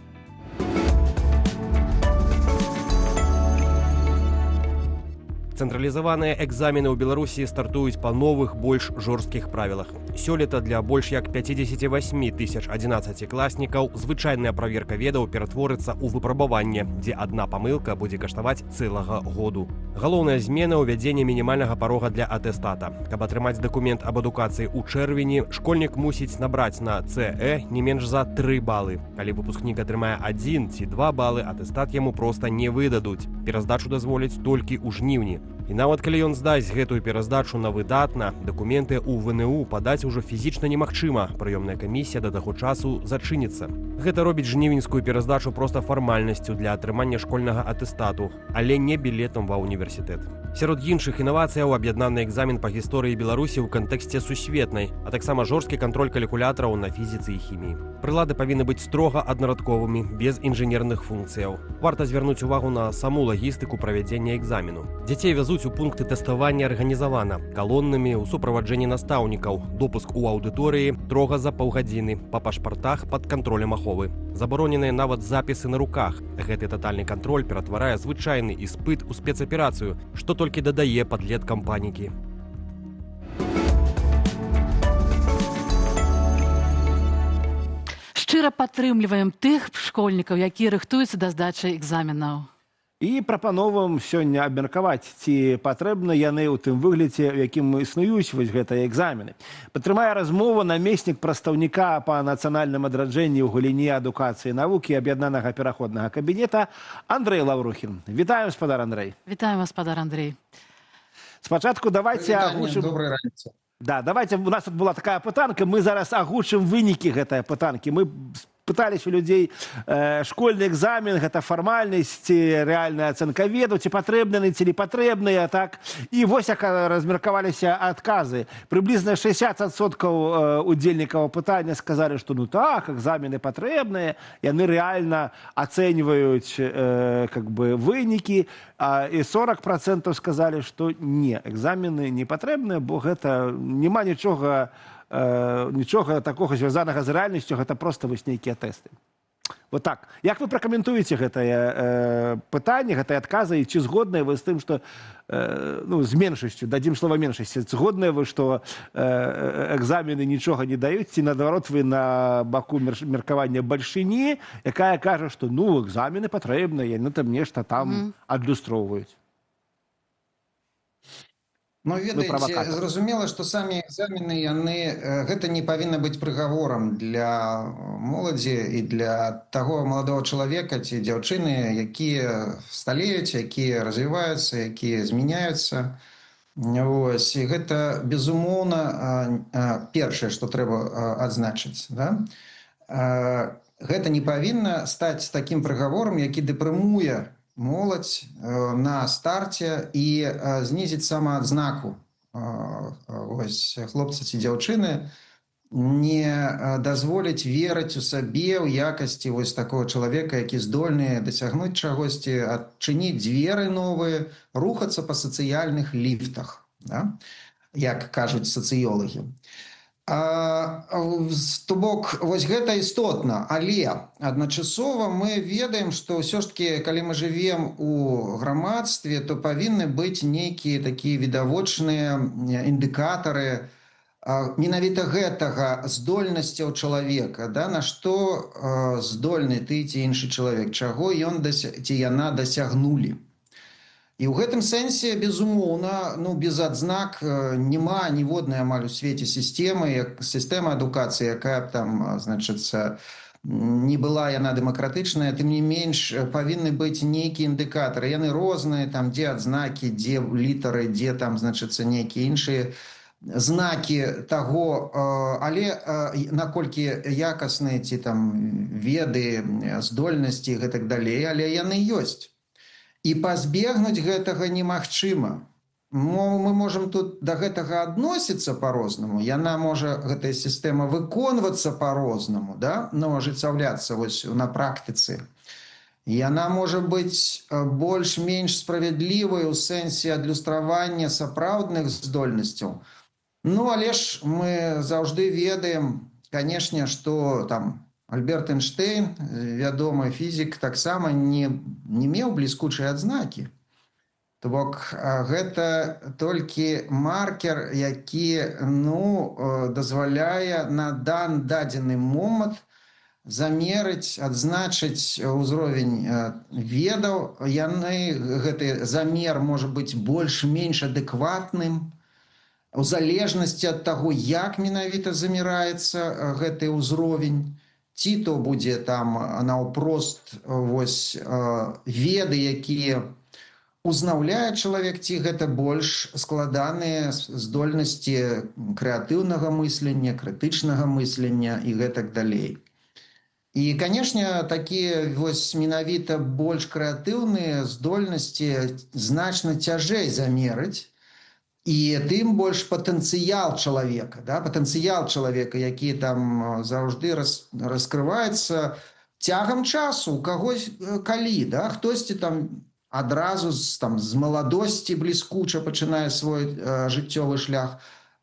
Цэнтралізаваныя экзамены ў Беларусі стартуюць па новых, больш жорсткіх правілах. Сёлета для больш як 58 тысяч 11класнікаў звычайная праверка ведаў ператворыцца ў выпрабаванне, дзе адна памылка будзе каштаваць цэлага году. Галоўная змена — ўвядзенне мінімальнага парога для атэстата. Каб атрымаць дакумент аб адукацыі ў чэрвені, школьнік мусіць набраць на CE не менш за 3 балы. Калі выпускнік атрымае 1 ці 2 балы, атэстат яму проста не выдадуць. Пераздачу дазволяць толькі ў жніўні. І нават калі ён здасць гэтую пераздачу на выдатна, дакументы ў ВНУ падаць ужо фізічна немагчыма. Прыёмная камісія да таго часу зачыніцца. Гэта робіць жнівеньскую пераздачу проста фармальнасцю для атрымання школьнага атэстату, але не білетам ва ўніверсітэт. Сярод іншых інавацыяў аб'яднаны экзамен па гісторыі Беларусі ў кантэксце сусветнай, а таксама жорсткі кантроль калькулятараў на фізіцы і хіміі. Прылады павінны быць строга аднарадковымі, без інжынерных функцыяў. Варта звярнуць увагу на саму лагістыку правядзення экзамену. Дзяцей вязуць у пункты тэставання арганізавана, калоннымі ў суправаджэнні настаўнікаў, допуск у аўдыторыі строга за паўгадзіны, па пашпартах пад кантролем аховы. Забароненыя нават запісы на руках. Гэты татальны кантроль ператварае звычайны іспыт у спецаперацыю, што толькі дадае падлеткам панікі. Шчыра падтрымліваем тых школьнікаў, якія рыхтуюцца да здачы экзаменаў. І прапановваем сёння абмеркаваць, ці патрэбны яны ў тым выглядзе, у якім існуюць вось гэтыя экзамены. Падтрымае размову намеснік прадстаўніка па нацыянальным адраджэнні ў галіне адукацыі і навукі аб'яднанага пераходнага кабінета Андрэй Лаўрухін. Вітаем, спадар Андрэй. Вітаем, спадар Андрэй. Спачатку давайте агучым... Доброй раніцы. Да, давайте, у нас тут была такая пытанка, мы зараз агучым вынікі гэтай пытанкі. Мы пытались у людей, школьны экзамен, гэта фармальнасць, ці рэальная ацэнка ведаў, ці патрэбныя, ці не патрэбныя, так. І вось як размеркаваліся адказы. Прыблізна 60% удзельнікаў пытання сказалі, што ну так, экзамены патрэбныя, яны рэальна ацэньваюць вынікі, і 40% сказалі, што не, экзамены не патрэбныя, бо гэта няма нічога такога звязанага з рэальнасцю, гэта проста вось нейкія тэсты. Вот так. Як вы пракаментуеце гэтае пытанне, гэтыя адказы, і ці згодныя вы з тым, што з меншасцю, дадзім слова меншасці, згодныя вы, што экзамены нічога не даюць, ці наадварот вы на баку меркавання бальшыні, якая кажа, што ну, экзамены патрэбныя, яны там нешта там адлюстроўваюць? Ну, ведаеце, зразумела, што самі экзамены, гэта не павінна быць прыгаворам для моладзі і для таго маладого чалавека ці дзяўчыны, якія сталеюць, якія развіваюцца, якія змяняюцца. Вось. І гэта, безумоўна, першае, што трэба адзначыць. Да? Гэта не павінна стаць такім прыгаворам, які дэпрэмуе моладзь на старце і знізіць самаадзнаку. Ось, хлопцы ці дзяўчыны не дазволіць верыць у сабе ў якасці вось такого чалавека, які здольны дасягнуць чагосьці, адчыніць дзверы новыя, рухацца па сацыяльных ліфтах, да? Як кажуць сацыёлагі. То бок, вось гэта істотна, але адначасова мы ведаем, што ўсё ж такі, калі мы жывем у грамадстве, то павінны быць нейкія такія відавочныя індыкатары менавіта гэтага здольнасцяў чалавека, да? На што здольны ты ці іншы чалавек, чаго ён ці яна дасягнулі. І ў гэтым сэнсе, безумоўна, без адзнак няма ніводнай амаль у свеце сістэмы, сістэма адукацыі, якая б там, значыцца, не была яна дэмакратычная, тым не менш павінны быць нейкія індыкатары. Яны розныя, там, дзе адзнакі, дзе літары, дзе там, значыцца, нейкія іншыя знакі таго, але наколькі якасныя ці там веды, здольнасці і гэтак далей, але яны ёсць. І пазбегнуць гэтага немагчыма. Мы можам тут да гэтага адносіцца па-рознаму. Яна можа, гэтая сістэма, выконвацца па-рознаму, да? Но ажыццяўляцца вось на практыцы. Яна можа быць больш-менш справядлівай у сэнсе адлюстравання сапраўдных здольнасцяў. Ну, але ж мы заўжды ведаем, канешне, што там Альберт Эйнштэйн, вядомы фізік, таксама не меў бліскучай адзнакі. То бок, гэта толькі маркер, які дазваляе на дадзены момант замерыць, адзначыць узровень ведаў. Гэты замер можа быць больш-менш адэкватным, у залежнасці ад таго, як менавіта заміраецца гэты ўзровень. Ці то будзе там наўпрост веды, якія узнаўляе чалавек, ці гэта больш складаныя здольнасці крэатыўнага мыслення, крытычнага мыслення і гэтак далей. І, канешне, такія менавіта больш крэатыўныя здольнасці значна цяжэй замерыць, і тым больш патэнцыял чалавека, да? Патэнцыял чалавека, які там заўжды раскрываецца цягам часу, у кагось калі, да? Хтосьці там адразу з маладосці бліскуча пачынае свой жыццёвы шлях,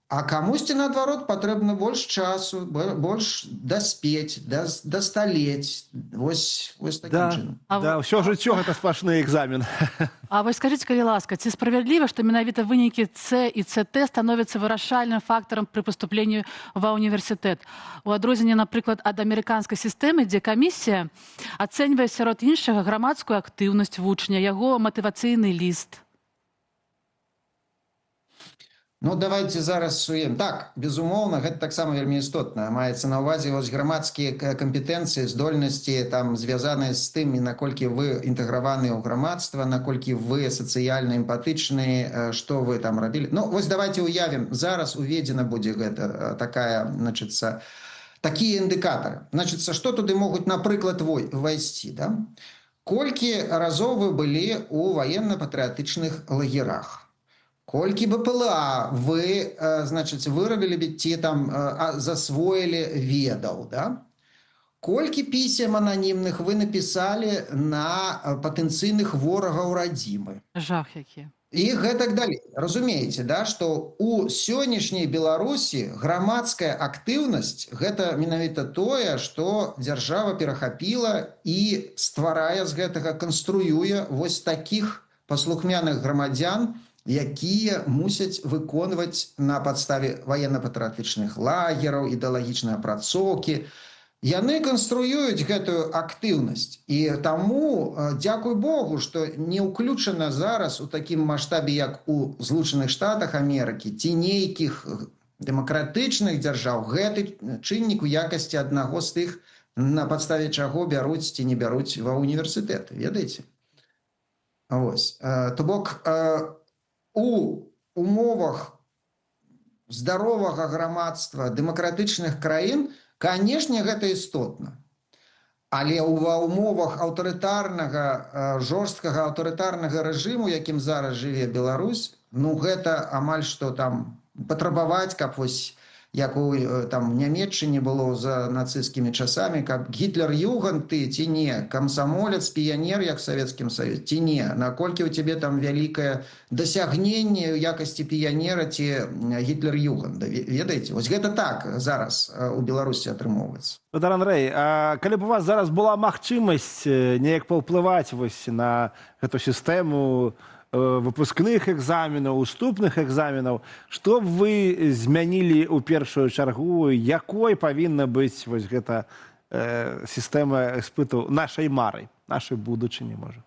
а камусьці, наадварот, патрэбна больш часу, больш даспець, дасталець. Вось такім чынам. Да, ўсё жыццё гэта сплошны экзамен. А вось скажыце, калі ласка, ці справядліва, што менавіта вынікі С і ЦТ становяцца вырашальным фактарам пры паступленні ва ўніверсітэт? У адрозненне, напрыклад, ад амерыканскай сістэмы, дзе камісія ацэньвае сярод іншага грамадскую актыўнасць вучня, яго матывацыйны ліст. Ну, давайте зараз суем. Так, безумоўна, гэта таксама вельмі істотна. Маецца на ўвазе грамадскія кампетэнцыі, здольнасці, там, звязаныя з тым, наколькі вы інтэграваны ў грамадства, наколькі вы сацыяльна эмпатычныя, што вы там рабілі. Ну, вось давайте уявім, зараз уведзена будзе гэта такая, значыцца, такія індыкатары. Значыцца, што туды могуць, напрыклад, увайсці, да? Колькі разоў вы былі ў ваенна-патрыятычных лагерах? Колькі БПЛА вы, значыць, вырабілі ці там засвоілі ведаў, да? Колькі пісем ананімных вы напісалі на патэнцыйных ворагаў радзімы? Жах які. І гэтак далей. Разумееце, да, што ў сённяшняй Беларусі грамадская актыўнасць гэта менавіта тое, што дзяржава перахапіла і стварае з гэтага, канструюе вось такіх паслухмяных грамадзян, якія мусяць выконваць на падставе ваенна-патрыятычных лагераў, ідэалагічнай апрацоўкі, яны канструююць гэтую актыўнасць. І таму, дзякуй Богу, што не ўключана зараз у такім маштабе, як у Злучаных Штатах Амерыкі, ці нейкіх дэмакратычных дзяржаў, гэты чыннік у якасці аднаго з тых, на падставе чаго бяруць ці не бяруць ва універсітэты, ведаеце? Вось. То бок, у умовах здаровага грамадства дэмакратычных краін, канешне, гэта істотна. Але ва умовах аўтарытарнага, жорсткага аўтарытарнага рэжыму, якім зараз жыве Беларусь, ну гэта амаль што там патрабаваць, каб вось як у там Нямецчыне было за нацысцкімі часамі, каб Гітлер-Юганд ты ці не, камсамолец, піянер, як в Савецкім Саюзе, ці не, наколькі ў цябе там вялікае дасягненне ў якасці піянера ці Гітлер-Юганда, ведаеце? Вось гэта так зараз у Беларусі атрымоўваецца. Петр Андрэй, а калі б у вас зараз была магчымасць неяк паўплываць вось на гэту сістэму выпускных экзаменаў, уступных экзаменаў, што б вы змянілі ў першую чаргу, якой павінна быць вось гэта сістэма іспыту нашай мары, нашай будучыні, можа?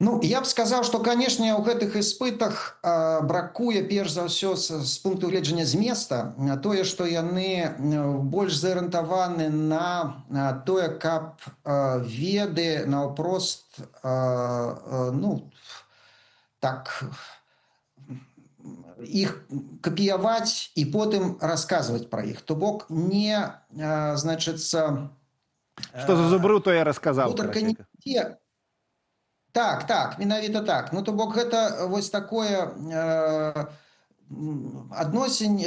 Ну, я б сказаў, што, канешне, у гэтых іспытах бракуе, перш за ўсё, з пункту гледжання зместа, тое, што яны больш зарыентаваны на тое, каб веды наўпрост, ну, так, іх капіяваць і потым расказваць пра іх. То бок не, значыцца... Што за зубру, то я расказаў. Так, менавіта так. Ну, то бок гэта вось такое адносін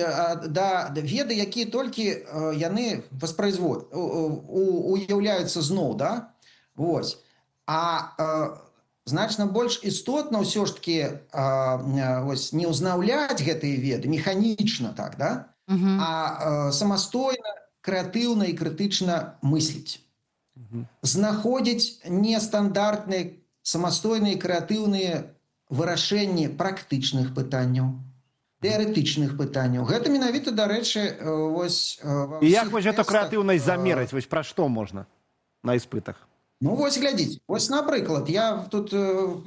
да веды, якія толькі яны уяўляюцца зноў, да? Вось. А значна больш істотна ўсё ж такі вось не ўзнаўляць гэтыя веды механічна так, да? А самастойна, крэатыўна і крытычна мысліць. Знаходзіць нестандартныя самастойныя крэатыўныя вырашэнні практычных пытанняў, тэарэтычных пытанняў. Гэта менавіта, дарэчы, вось... І як вось эту крэатыўнасць замераць? Вось пра што можна на іспытах? Ну, вось глядзіце. Вось, напрыклад, я тут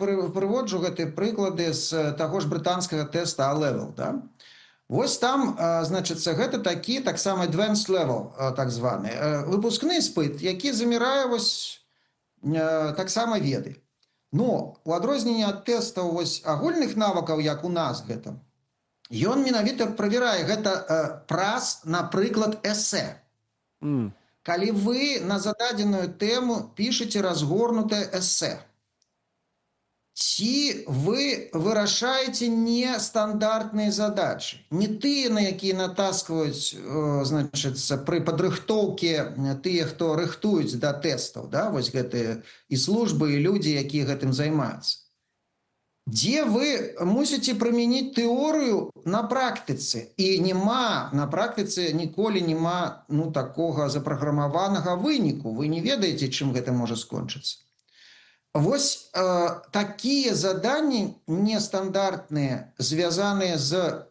прыводжу гэтыя прыклады з таго ж брытанскага тэста A-Level, да? Вось там, значыцца, гэта такі, таксама advanced level, так званы, выпускны іспыт, які замірае вось таксама веды. Но у адрозненне ад тэстаў вось агульных навыкаў, як у нас гэта, ён менавіта правярае гэта праз, напрыклад, эсэ. Калі вы на зададзеную тэму пішаце разгорнутае эсэ, ці вы вырашаеце нестандартныя задачы, не тыя, на якія натаскваюць, значыцца, пры падрыхтоўке тыя, хто рыхтуюць да тэстаў, да, вось гэтыя і службы, і людзі, якія гэтым займаюцца. Дзе вы мусіце прымяніць тэорыю на практыцы, і нема, на практыцы ніколі нема, ну, такога запраграмаванага выніку, вы не ведаеце, чым гэта можа скончыцца. Вось такія заданні нестандартныя, звязаныя з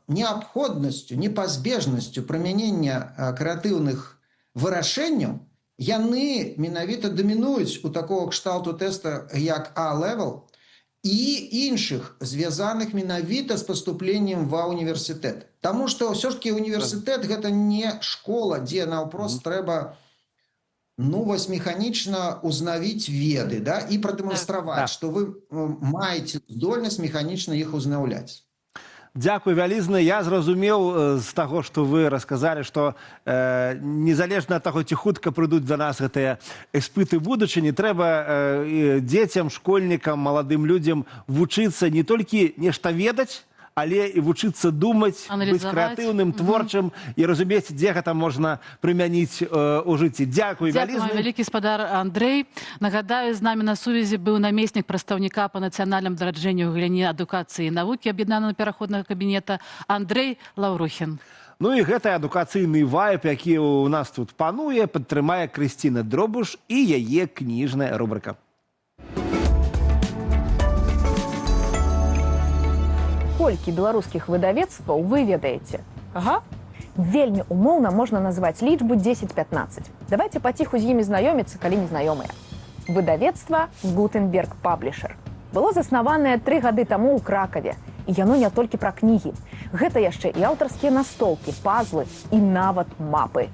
неабходнасцю, непазбежнасцю прымянення крэатыўных вырашэнняў, яны менавіта дамінуюць у такого кшталту тэста, як A-Level, і іншых, звязаных менавіта з паступленнем ва універсітэт. Таму што ўсё ж такі універсітэт гэта не школа, дзе наўпрост трэба, ну, вось механічна узнавіць веды, да, і прадэманстраваць, што вы маеце здольнасць механічна іх узнаўляць. Дзякуй вялізна. Я зразумеў з таго, што вы расказалі, што незалежна ад таго, ці хутка прыйдуць да нас гэтыя іспыты будучыні, трэба дзецям, школьнікам, маладым людзям вучыцца не толькі нешта ведаць, але і вучыцца думаць, быць крэатыўным, творчым і разумець, дзе гэта можна прымяніць у жыцці. Дзякуй вялізна. Дзякуй, вялікі спадар Андрэй. Нагадаю, з намі на сувязі быў намеснік прадстаўніка па нацыянальным дараджэнню ў галіне адукацыі і навукі аб'яднанага пераходнага кабінета Андрэй Лаўрухін. Ну і гэты адукацыйны вайб, які у нас тут пануе, падтрымае Крысціна Дробуш і яе кніжная рубрыка. Колькі беларускіх выдавецтваў вы ведаеце? Ага. Вельмі умоўна можна назваць лічбу 10-15. Давайте паціху з імі знаёміцца, калі не знаёмыя. Выдавецтва Gutenberg Publisher было заснаванае 3 гады таму ў Кракаве. І яно не толькі пра кнігі. Гэта яшчэ і аўтарскія настолкі, пазлы і нават мапы.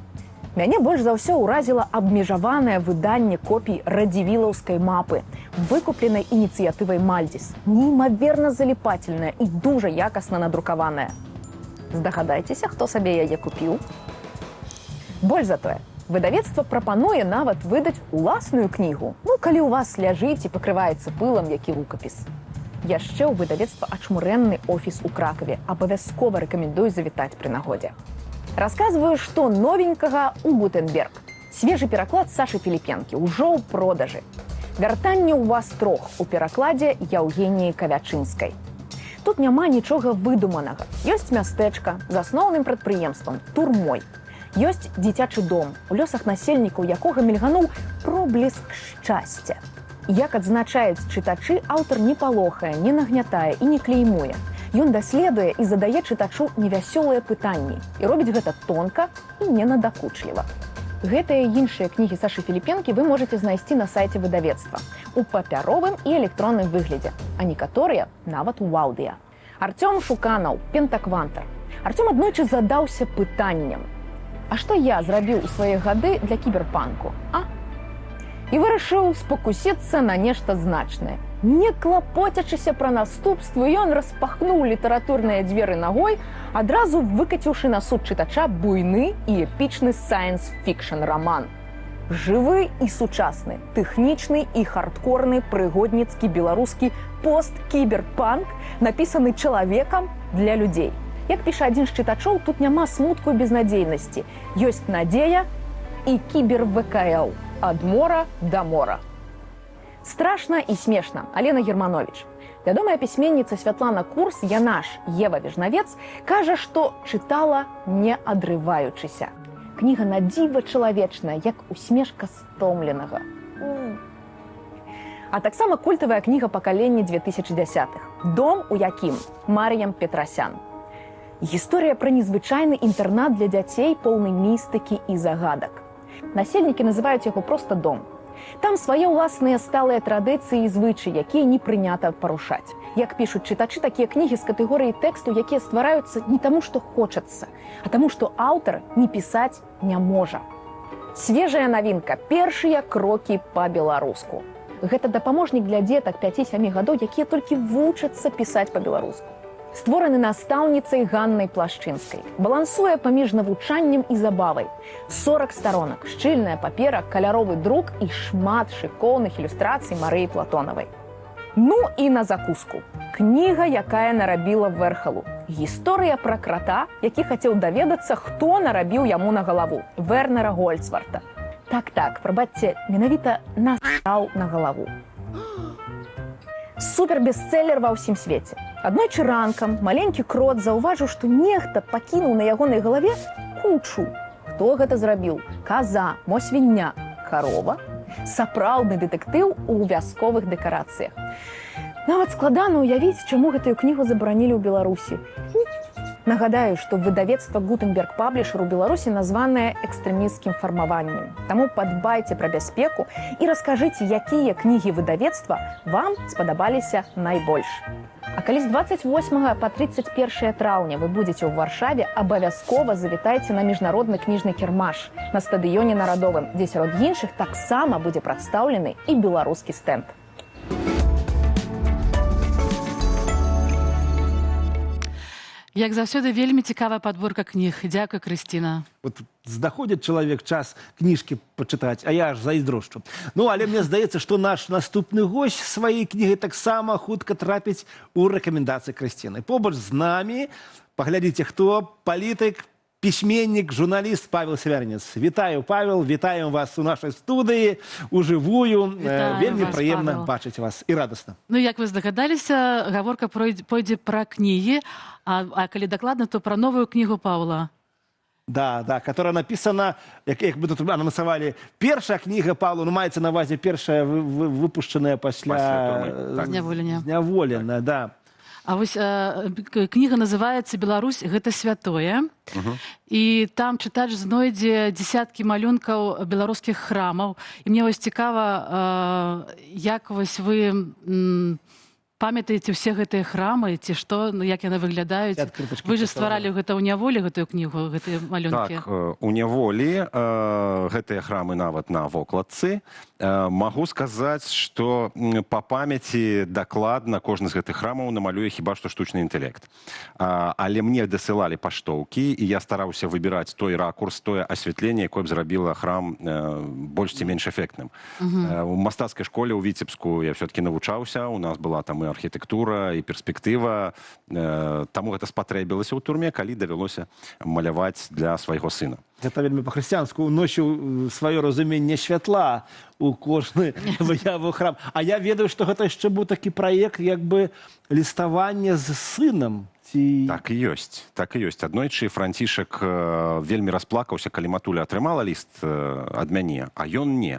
Мяне больш за ўсё ўразіла абмежаванае выданне копій радзівілаўскай мапы, выкупленай ініцыятывай Мальдзіс. Неймаверна заліпательная і дужа якасна надрукаваная. Здагадайцеся, хто сабе яе купіў? Больш за тое, выдавецтва прапануе нават выдаць уласную кнігу, калі ў вас ляжыць і пакрываецца пылам які рукапіс. Яшчэ ў выдавецтва ачмурэнны офіс у Кракаве. Абавязкова рэкамендую завітаць пры нагодзе. Расказваю, што новенькага ў Гутенберг. Свежы пераклад Сашы Філіпенкі ўжо ў продажы. Вяртанне ў вас трох у перакладзе Яўгеніі Кавячынскай. Тут няма нічога выдуманага. Ёсць мястэчка з асноўным прадпрыемствам, турмой. Ёсць дзіцячы дом, у лёсах насельнікаў якога мільгануў пробліск шчасця. Як адзначаюць чытачы, аўтар не палохае, не нагнятае і не клеймуе. Ён даследуе і задае чытачу невясёлыя пытанні. І робіць гэта тонка і ненадакучліва. Гэтыя і іншыя кнігі Сашы Філіпенкі вы можаце знайсці на сайце выдавецтва у папяровым і электронным выглядзе, а некаторыя нават у аўдыа. Артём Шуканаў, пентаквантар. Артём аднойчы задаўся пытаннем: а што я зрабіў у свае гады для кіберпанку, а? І вырашыў спакусіцца на нешта значнае. Не клапоцячыся пра наступствы, ён распахнуў літаратурныя дзверы нагой, адразу выкаціўшы на суд чытача буйны і эпічны сайенс-фікшн раман. Жывы і сучасны, тэхнічны і хардкорны прыгодніцкі беларускі пост-кіберпанк, напісаны чалавекам для людзей. Як піша адзін з чытачоў, тут няма смутку і безнадзейнасці. Ёсць надзея і кібер-ВКЛ. Ад мора да мора. Страшна і смешна. Алена Германович. Вядомая пісьменніца Святлана Курс, яна ж Ева Вежнавец, кажа, што чытала не адрываючыся. Кніга на дзіва чалавечная, як усмешка стомленага. А таксама культавая кніга пакалення 2010-х. Дом, у якім Мар'ям Петрасян. Гісторыя пра незвычайны інтэрнат для дзяцей, поўны містыкі і загадак. Насельнікі называюць яго проста дом. Там свае ўласныя сталыя традыцыі і звычаі, якія не прынята парушаць. Як пішуць чытачы, такія кнігі з катэгорыі тэксту, якія ствараюцца не таму, што хочацца, а таму, што аўтар не пісаць не можа. Свежая навінка, першыя крокі па-беларуску. Гэта дапаможнік для дзетак 5-7 гадоў, якія толькі вучацца пісаць па-беларуску. Створаны настаўніцай Ганнай Плашчынскай. Балансуе паміж навучаннем і забавай. 40 сторонак, шчыльная папера, каляровы друк і шмат шыкоўных ілюстрацый Марыі Платонавай. Ну і на закуску. Кніга, якая нарабіла Вэрхалу. Гісторыя пра крата, які хацеў даведацца, хто нарабіў яму на галаву. Вернера Гольцварта. Так, прабачце, менавіта насраў на галаву. Супер-бестселлер ва ўсім свеце. Аднойчы ранкам маленькі крот заўважыў, што нехта пакінуў на ягонай галаве кучу. Хто гэта зрабіў? Каза, мо свіння, карова? Сапраўдны дэтэктыў у вясковых дэкарацыях. Нават складана ўявіць, чаму гэтую кнігу забаранілі ў Беларусі. Нагадаю, што выдавецтва Gutenberg Publisher у Беларусі названае экстрэмісцкім фармаваннем. Таму падбайце пра бяспеку і раскажыце, якія кнігі выдавецтва вам спадабаліся найбольш. А калі з 28 па 31 траўня вы будзеце ў Варшаве, абавязкова завітайце на міжнародны кніжны кірмаш на стадыёне Нарадовым, дзе сярод іншых таксама будзе прадстаўлены і беларускі стэнд. Як заўсёды, вельмі цікавая падборка кніг. Дзякуй, Крысціна. Вот знаходзіць чалавек час кніжкі пачытаць, а я аж зайздрошчу. Ну, але мне здаецца, што наш наступны госць сваёй кнігай таксама хутка трапіць у рэкамендацыі Крысціны. Побач з намі, паглядзіце, хто палітык, пісьменнік, журналіст Павел Сявярнец. Вітаю, Павел, вітаем вас у нашай студыі, ужывую. Вельмі прыемна бачыць вас і радасна. Ну, як вы здагадаліся, гаворка пойдзе пра кнігі, а калі дакладна, то пра новую кнігу Павла. Да, которая написана, як бы тут анансавалі, першая кніга Павла, ну, маецца на ўвазе першая выпушчаная пасля зняволення, да. А вось кніга называецца «Беларусь – гэта святое». І там чытач знойдзе дзесяткі малюнкаў беларускіх храмаў. І мне вось цікава, як вось вы памятаеце ўсе гэтыя храмы, ці што, як яны выглядаюць? Вы же стваралі гэта ў няволі, гэтую кнігу, гэтыя малюнкі? Так, у няволі гэтыя храмы нават на вокладцы. Магу сказаць, што па памяці дакладна кожны з гэтых храмаў намалюе хіба што штучны інтэлект. Але мне дасылалі паштоўкі, і я стараўся выбіраць той ракурс, тое асвятленне, якое б зрабіла храм больш ці менш эфектным. У мастацкай школе ў Віцебску я все-таки навучаўся, у нас была там і архітэктура, і перспектыва. Таму гэта спатрэбілася ў турме, калі давялося маляваць для свайго сына. Гэта вельмі па-хрысціянску уносіў сваё разуменне святла у кожны выяву храм. А я ведаю, што гэта яшчэ быў такі праект, як бы ліставання з сынам. Так і ёсць, так і ёсць. Аднойчы Францішак вельмі расплакаўся, калі матуля атрымала ліст ад мяне, а ён не.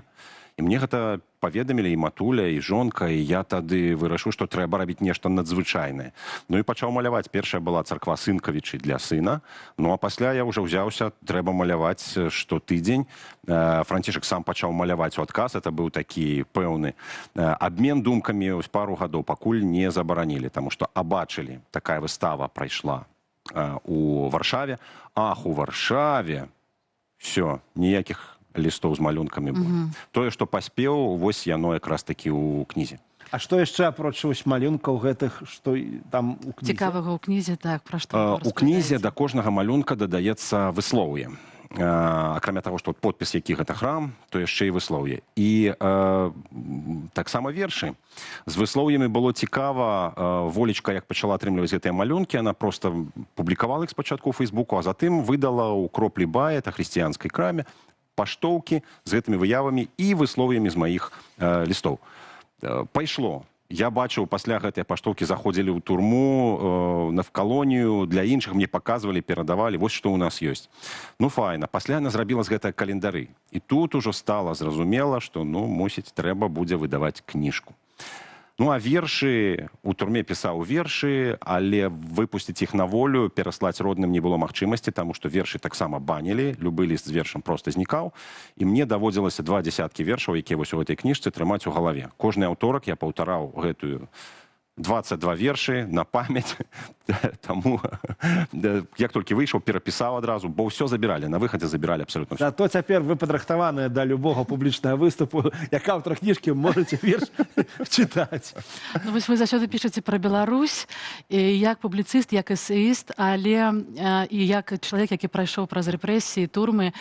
І мне гэта паведамілі і матуля, і жонка, і я тады вырашыў, што трэба рабіць нешта надзвычайнае. Ну і пачаў маляваць. Першая была царква Сынкавічы для сына, ну а пасля я ўжо ўзяўся, трэба маляваць штотыдзень. Францішак сам пачаў маляваць у адказ, это быў такі пэўны абмен думкамі, пару гадоў пакуль не забаранілі, таму што абачылі, такая выстава прайшла у Варшаве. Ах, у Варшаве! Все, ніякіх лістов з малюнкамі было. Тое, што паспеў, вось яно якраз такі ў кнізе. А што яшчэ апроч малюнкаў гэтых, што там у кнізе? Цікавага ў кнізе, так, пра што? У кнізе да кожнага малюнка дадаецца выслоўе. Акрамя таго, што подпіс, які гэта храм, то яшчэ і выслоўе. І таксама вершы. З выслоўямі было цікава. Волечка, як пачала атрымліваць гэтыя малюнкі, она проста публікавала іх спачатку ў Фейсбуку, а затым выдала ў Кроплі Бай, это хрысціянскай краме, паштоўкі з гэтымі выявамі і выслов'ямі з маіх лістоў. Пайшло. Я бачыў, пасля гэтыя паштоўкі заходзілі ў турму, в калонію, для іншых мне паказвалі, перадавалі, вось што ў нас ёсць. Ну, файна. Пасля яна зрабіла з гэтага календары. І тут ужо стала зразумела, што, ну, мусіць, трэба будзе выдаваць кніжку. Ну, а вершы, у турме пісаў вершы, але выпусціць іх на волю, пераслаць родным не было магчымасці, таму што вершы таксама банілі, любы ліст з вершам проста знікаў, і мне даводзілася 2 дзесяткі вершаў, якія вось у гэтай кніжцы трымаць у галаве. Кожны аўторак я паўтараў гэтую 22 вершы на памяць, таму як толькі выйшаў, перапісаў адразу, бо ўсё забіралі, на выхадзе забіралі абсалютна ўсё. Зато цяпер вы падрыхтаваныя да любога публічнага выступу, як аўтар кніжкі можаце верш чытаць. Ну вось вы заўсёды пішаце пра Беларусь, як публіцыст, як эсеіст, але і як чалавек, які прайшоў праз рэпрэсіі, турмы.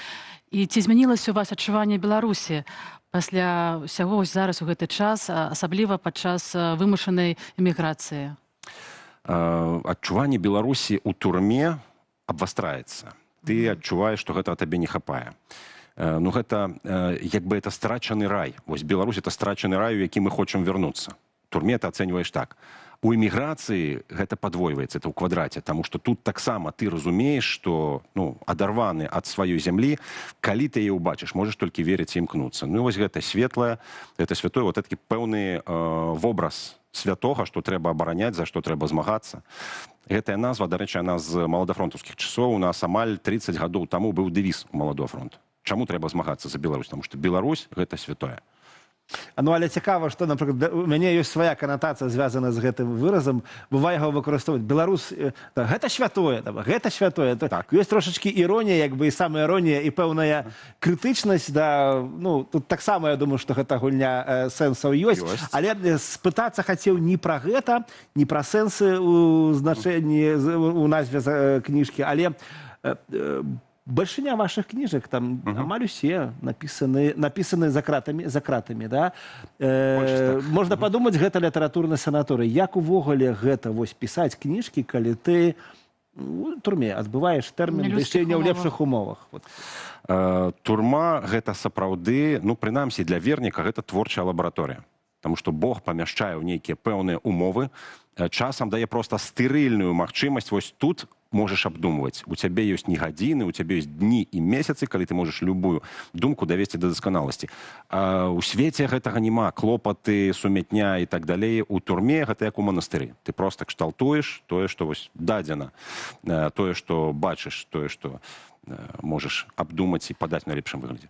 І ці змянілася у вас адчуванне Беларусі пасля ўсяго зараз у гэты час, асабліва падчас вымушанай эміграцыі? Адчуванне Беларусі ў турме абвастраецца. Ты адчуваеш, што гэта табе не хапае. Ну гэта, як бы это страчаны рай. Вось Беларусь это страчаны рай, у які мы хочам вярнуцца. У турме ты ацэньваеш так. У эміграцыі гэта падвойваецца, это ў квадраце, таму што тут таксама ты разумееш, што адарваны ад сваёй зямлі, калі ты яе ўбачыш, можаш толькі верыць і імкнуцца. Ну і вось гэта светлае, гэта святое, вот такі пэўны вобраз святога, што трэба абараняць, за што трэба змагацца. Гэтая назва, дарэчы, яна з маладафронтаўскіх часоў, у нас амаль 30 гадоў таму быў дэвіз у маладога фронту. Чаму трэба змагацца за Беларусь? Таму што Беларусь гэта святое. Ну, але цікава, што, напрыклад, у мяне ёсць свая канатацыя, звязана з гэтым выразам. Бывае яго выкарыстоўваць. Беларус, гэта святое, гэта святое. Ёсць трошачкі іронія, як бы і самая іронія, і пэўная крытычнасць. Ну, тут таксама, я думаю, што гэта гульня сэнсаў ёсць. Але спытацца хацеў не пра гэта, не пра сэнсы ў значэнні, у назве кніжкі, але большиня ваших книжек, там амаль усе написаны за кратамі, да? Можна падумаць, гэта літаратурны санаторый. Як увогуле гэта вось пісаць кніжкі, калі ты у турме адбываеш тэрмін, яшчэ не ў лепшых умовах? Турма гэта сапраўды, ну, прынамсі для верніка, гэта творчая лабараторыя. Таму што Бог памяшчае ў нейкія пэўныя умовы, часам дае проста стэрыльную магчымасць вось тут можаш абдумваць. У цябе ёсць не гадзіны, у цябе ёсць дні і месяцы, калі ты можаш любую думку давесці да дасканаласці. У свеце гэтага няма. Клопаты, сумятня і так далей. У турме гэта як у манастыры. Ты проста кшталтуеш тое, што вось дадзена, тое, што бачыш, тое, што можаш абдумаць і падаць на лепшым выглядзе.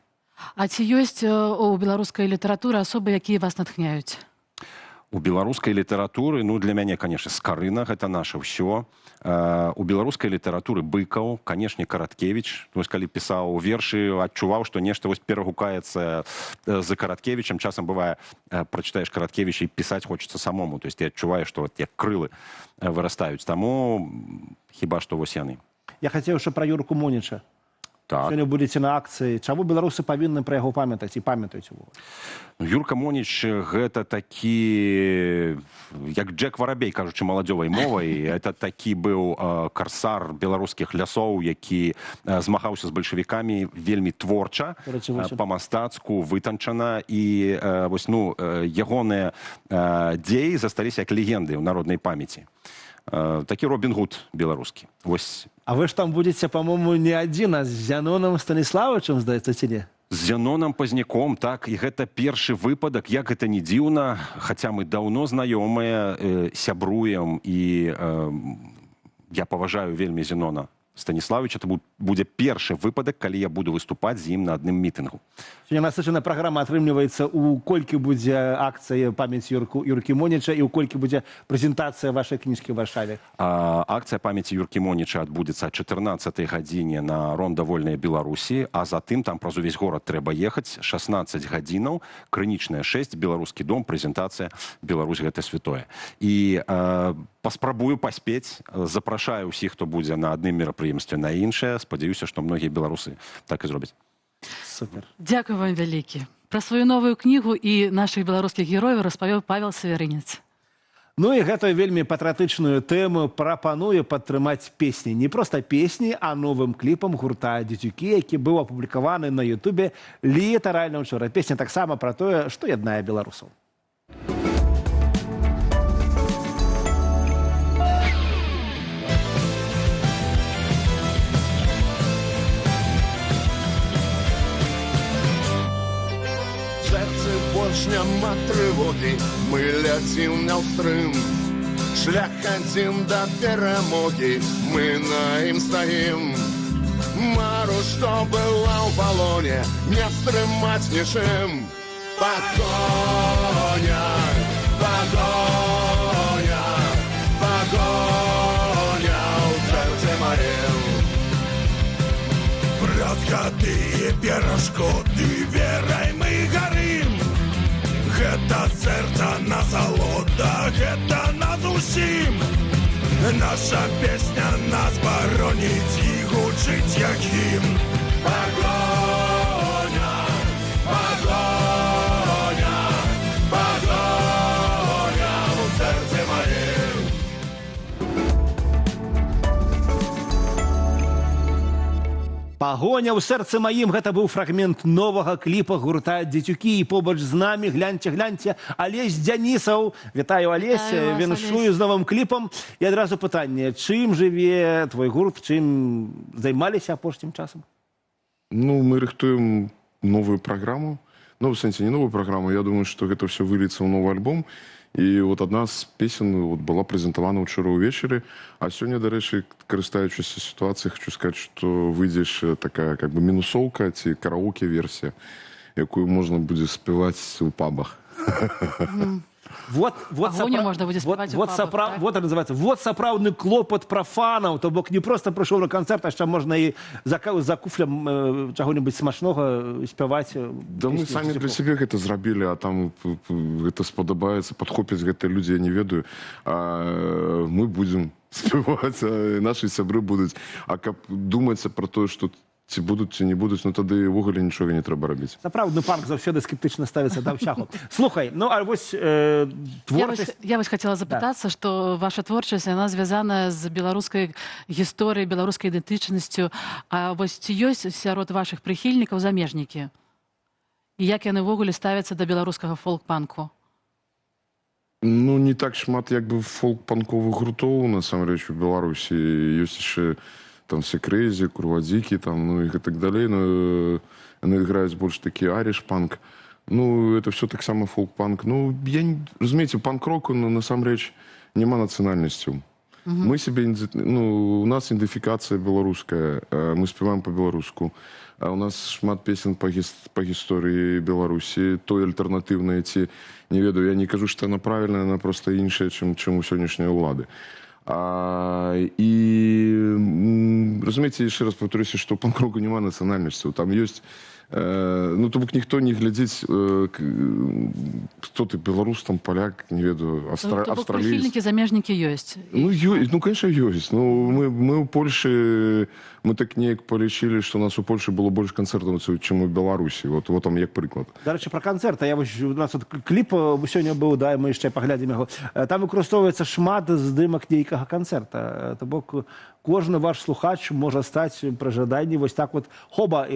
А ці ёсць у беларускай літаратуры асобы, якія вас натхняюць? У беларускай літаратуры, ну, для мяне, конечно, Скарына, гэта наша ўсё. У беларускай літаратуры Быкаў, канешне, Караткевіч. Вось калі пісаў вершы, адчуваў, што нешта вось перагукаецца за Караткевічам. Часам бывае, прачытаеш Караткевіча і пісаць хочацца самому. То есть ты адчуваеш, што як крылы вырастаюць. Таму хіба што вось яны. Я хацеў яшчэ пра Юрку Моніча. Так. Сёння будзеце на акцыі. Чаму беларусы павінны пра яго памятаць і памятаюць увогуле? Юрка Моніч гэта такі, як Джек Варабей, кажучы маладзёвай мовай, это такі быў карсар беларускіх лясоў, які змагаўся з бальшавікамі вельмі творча, па-мастацку, вытанчана, і вось, ну, ягоныя дзеі засталіся як легенды ў народнай памяці. Такі Робін Гуд беларускі. Вось. А вы ж там будзеце, па-моему, не адзін, а з Зяноном Станіславовичем, здаецца, ці не? З Зянонам Пазняком, так, і гэта першы выпадак, як гэта не дзіўна, хаця мы даўно знаёмыя, сябруем, і я паважаю вельмі Зянона Станіславовича. Это будзе першы выпадак, калі я буду выступаць з ім на адным мітынгу. Сёння насычаная праграма атрымліваецца, у колькі будзе акцыя памяці Юркі Моніча і у колькі будзе прэзентацыя вашай кніжкі ў Варшаве? Акцыя памяці Юркі Моніча адбудзецца о 14 гадзіне на Ронда Вольнай Беларусі, а затым там праз увесь горад трэба ехаць, 16 гадзінаў, Крынічная 6, Беларускі дом, прэзентацыя «Беларусь гэта святое». І паспрабую паспець, запрашаю ўсіх, хто будзе на адным мерапрыемстве, на іншае. Спадзяюся, што многія беларусы так і зробяць. Супер. Дзякуй вам вялікі. Пра сваю новую кнігу і нашых беларускіх герояў распавёў Павел Савярынец. Ну і гэтую вельмі патрыятычную тэму прапаную падтрымаць песні. Не проста песні, а новым кліпам гурта «Дзецюкі», які быў апублікаваны на Ютубе літаральна ўчора. Песня таксама пра тое, што яднае беларусаў. Больш няма трывогі, мы ляцім наўстрым. Шлях адзін да перамогі, мы на ім стаім. Мару, што была ў палоне, не стрымаць нічым. Пагоня, пагоня, пагоня ў сэрцы маім. Праз гады і перашкоды верай мы гарым. Гэта сэрца насалода, гэта нас усім. Наша песня нас бароніць і гучыць як гімн. Пагоня, пагоня, пагоня ў сэрцы маім. Пагоня ў сэрцы маім. Гэта быў фрагмент новага кліпа гурта «Дзецюкі». І побач з намі, гляньце, Алесь Дзянісаў. Вітаю, Алесь, віншую з новым кліпам. І адразу пытанне, чым жыве твой гурт, чым займаліся апошнім часам? Ну, мы рыхтуем новую праграму. Ну, в сэнсе, не новую праграму. Я думаю, што гэта ўсё выльецца ў новы альбом. І вот адна з песен была прэзентавана ўчора ўвечары, а сёння, дарэчы, карыстаючыся сітуацыяй, хочу сказаць, што выйдзе такая как бы мінусоўка ці караоке-версія, якую можна будзе спяваць у пабах. Вот сапраўдны клопат прафанаў, то бок не проста прыйшоў на канцэрт, а яшчэ можна і за куфлем чаго-небудзь смачнога спяваць. Да мы самі для сябе гэта зрабілі, а там гэта спадабаецца, падхопяць гэтыя людзі, я не ведаю. Мы будзем спяваць, нашы сябры будуць. А каб думаць пра тое, што ці будуць, ці не будуць, ну тады ўвогуле нічога не трэба рабіць. Сапраўдны панк заўсёды скептычна ставіцца да ўсяго. Слухай, ну а вось творчасць... Я вось хацела запытацца, што ваша творчасць, яна звязаная з беларускай гісторыяй, беларускай ідэнтычнасцю. А вось ці ёсць сярод вашых прыхільнікаў замежнікі? І як яны ўвогуле ставяцца да беларускага фолк-панку? Ну, не так шмат як бы фолк-панковых гуртоў, насамрэч, у Беларусі. Ёсць яшчэ там все Crazy, Курвадзікі, там, ну, і так далей, но яны іграюць больш такі ариш-панк. Ну, это все таксама фолк-панк. Ну, разумееце, панк-року, насамрэч, няма нацыянальнасцяў. Мы себе, ну, у нас ідэнтыфікацыя беларуская, мы спяваем по-беларуску. А у нас шмат песен по гісторыі Беларусі, той альтэрнатыўнай, ці, не ведаю, я не кажу, што яна правільная, яна проста іншая, чым у сённяшняй улады. І, разумееце, яшчэ раз паўторюся, што ў панк-року няма нацыянальнасцяў. Там ёсць, ну, то бок ніхто не глядзіць, хто ты, беларус, там, паляк, не ведаю, австраліец. То бок прыхільнікі, замежнікі ёсць? Ну, конечно, ёсць. Ну, мы ў Польшы, мы так неяк полічылі, што у нас у Польшы было больш канцэртаў, чым у Беларусі. Вот там як прыклад. Дарэчы, пра канцэрты. У нас кліп сёння быў, да, мы яшчэ паглядзім яго. Там выкарыстоўваецца шмат здымак нейкага канцэрта. То бок кожны ваш слухач можа стаць пры жаданні вось так вот хоба,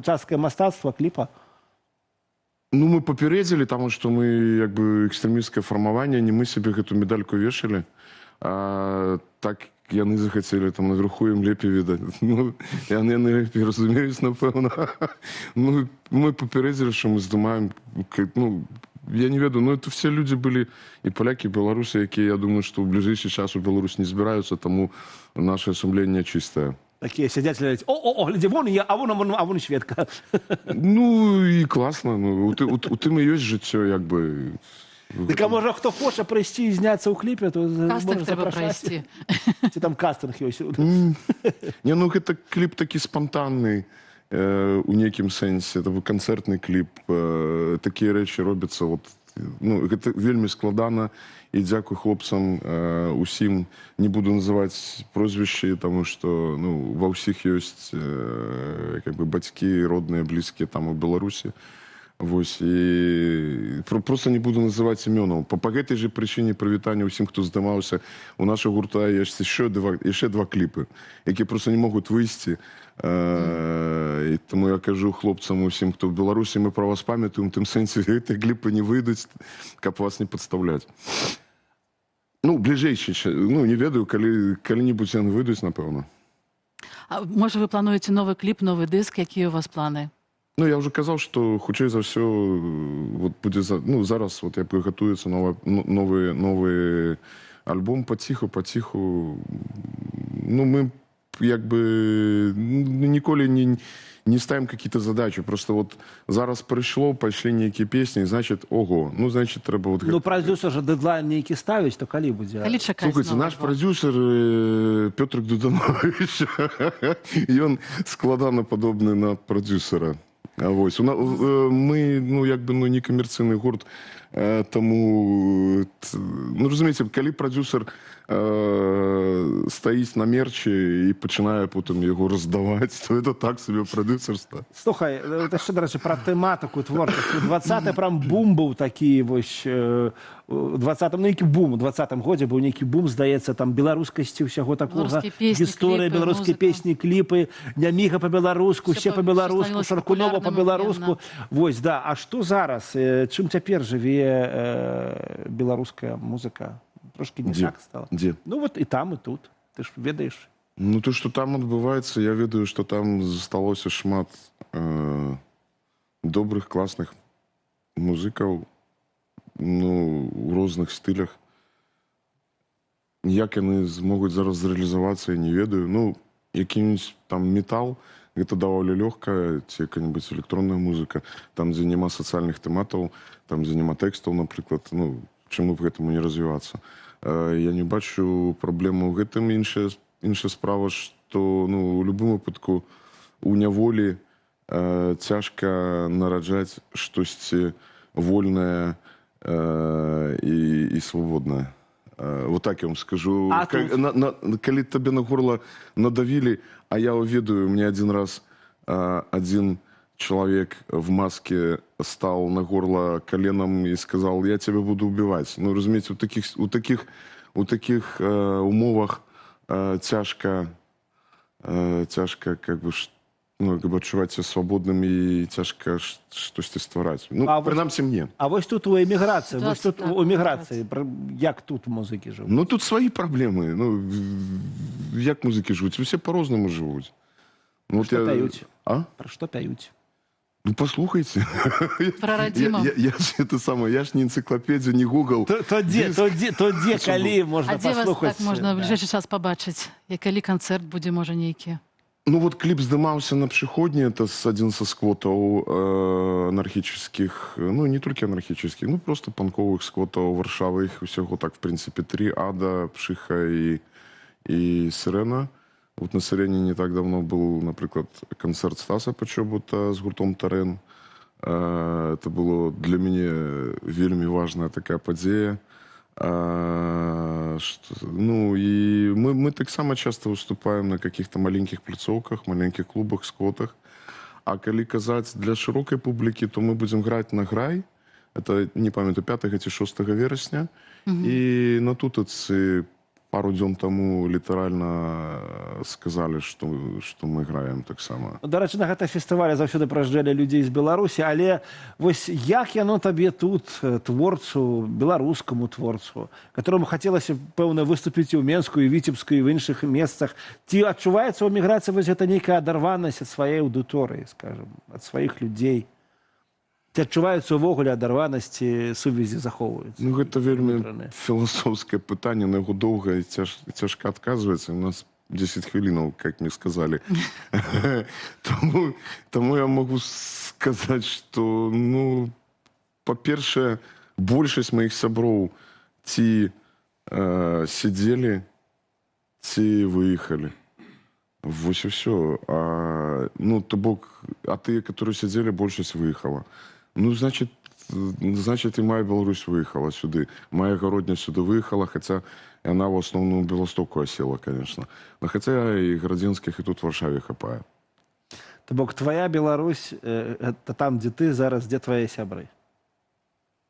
часткае мастацтва кліпа. Ну, мы папярэдзілі, таму што мы, як бы, экстрэмісцкае фармаванне, не мы себе гэту медальку вешалі. Так яны захацелі, там, наверху ім лепей відаць. Ну, яны лепей разумеюць, напэўна. Ну, мы папярэдзілі, што мы здымаем, ну, я не ведаю, но это все люди были, и поляки, и белорусы, якія, я думаю, что в ближайший час у Беларусь не збираются, тому наше сумление чистое. Такие сидят и говорят, гляди, вон я, а вон шведка. Ну, и классно, ну, у тым і ёсць жыццё, як бы. Так, а може, хто хоче прийти і знятися у кліпі, то кастинг треба пройти. Чи там кастинг ёсць? Не, ну, гэта кліп такі спонтанны. У нейкім сэнсе, это канцэртны кліп, такія рэчы робяцца, вот, ну, гэта вельмі складана, і дзякуй хлопцам усім, не буду называць прозвішчы, таму што, ну, ва ўсіх ёсць как бы бацькі, родныя, блізкія там у Беларусі, вось, і просто не буду называць імёнаў. Па гэтай же прычыне прывітання ўсім, хто здымаўся, у нашага гурта ёсць яшчэ два кліпы, якія просто не могуць выйсці. І тому я кажу хлопцам усім, хто в Беларусі, ми про вас пам'ятаємо, тим сенсі, ці кліпи не вийдуть, каб вас не підставляти. Ну, ближайші, ну, не ведаю, коли-небудь яны вийдуть, напевно. А може ви плануєте новий кліп, новий диск, які у вас плани? Ну, я вже казав, що, хоча за все, вот буде, ну, зараз, вот, як готується новий альбом, потиху, ну, ми якби ніколи не ставим какие-то задачи. Просто вот зараз прийшло, пішли нейкі песні, значить, ого, ну, значить, треба вот... Ну, продюсер же дедлайн нейкі ставить, то коли буде? Слухайте, наш продюсер Петрик Дуданович, ён складана подобны на продюсера. Ось. Ми, ну, якби, ну, не комерційний гурт, тому, ну, розумієте, коли продюсер стоїть на мерчі і починає потім його роздавати, то це так собі продюсерство. Слухай, це ще, до речі, про тематику творчості. 20-й прям бум був такий, ось, у 20-му, ну, який бум, у 20-му годі був некий бум, здається, там, білоруськості, всього такого, історія, білоруські пісні, кліпи, Няміга по-білоруську, все по-білоруську, Шаркунова по-білоруську. Ось, да. А що зараз? Чим тепер живе білоруська музика? Трошки не так стало. Где? Ну, вот и там, и тут. Ты ж ведаешь. Ну, то, что там отбывается, я ведаю, что там засталося шмат добрых, классных музыкаў, ну, у розных стылях. Як яны змогуць зараз реализоваться, я не ведаю. Ну, які-нибудь там метал, гэта даволі лёгка, ці какая-нибудь электронная музыка, там, дзе няма сацыяльных тэматаў, там, дзе няма тэкстаў, напрыклад, ну, чаму б гэтаму не развівацца. Я не бачу праблему ў гэтым. Іншая справа, што, ну, у любым выпадку у няволі цяжка нараджаць штосьці вольнае і свабоднае. Вот так я вам скажу. Калі табе на горло надавілі, а я ведаю, мне один раз один человек в маске стал на горло коленом и сказал, я тебя буду убивать. Ну, разумеете, у таких умовах тяжко как бы ну, как бы адчуваць себя свабодным і цяжка штосьці ствараць. Ну, прынамсі мне. А вось тут у эміграцыі, як тут музыкі жывуць? Ну, тут свае праблемы. Ну, як музыкі жывуць? Усе па-рознаму жывуць. Ну, што пяюць? А? Пра што пяюць? Ну, послухайте. Про родиму. Я ж не энциклопедию, не Google. То где, коли можно послухать? А где вас так можно в ближайший час побачить? И коли концерт будзе, можа, нейкі? Ну, вот клип здымаўся на Пшеходні, это один со сквотаў анархических, ну, не только анархических, ну, просто панковых сквотаў Варшавы. Их всего так, в принципе, 3. Ада, Пшиха и Сирена. Вот на Сирене не так давно был, например, концерт Стаса Почобута с гуртом Тарен. Это было для меня вельми важная такая подея. Ну, и мы так само часто выступаем на каких-то маленьких пляцоўках, маленьких клубах, сквотах. А коли казаць для широкой публики, то мы будем играть на Грай. Это, не памятаю, 5 ці 6 вересня. И на Тутацы пару дзён таму літаральна сказалі, што мы граем таксама. Дарэчы, на гэта фестывале заўсёды прыязджалі людзей з Беларусі, але вось як яно табе тут, творцу, беларускаму творцу, которому хацелася, пэўна, выступіць і ў Менску, і Віцебску, і в іншых месцах, ці адчуваецца ў эміграцыі вось гэта нейкая адарванасць ад сваёй аўдыторыі, скажам, ад сваіх людзей? Ці адчуваюцца ўвогуле адарванасці, сувязі захоўваюцца? Ну, гэта вельмі філасофскае пытанне, на яго доўга і цяжка адказваецца. У нас 10 хвілінаў, як мне сказалі. Таму я могу сказаць, што, ну, па-першае, большасць маіх сяброў ці сидзелі, ці выехалі. Вось і ўсё. Ну, то бок, а тыя, которые сидзелі, большасць выехала. Ну, значит, и моя Беларусь выехала сюды. Моя Городня сюда выехала, хотя она в основном в Белостоку осела, конечно. Но хотя и Градзенских, и тут в Варшаве хапае. То бок, твоя Беларусь, это там, где ты зараз, где твои сябры?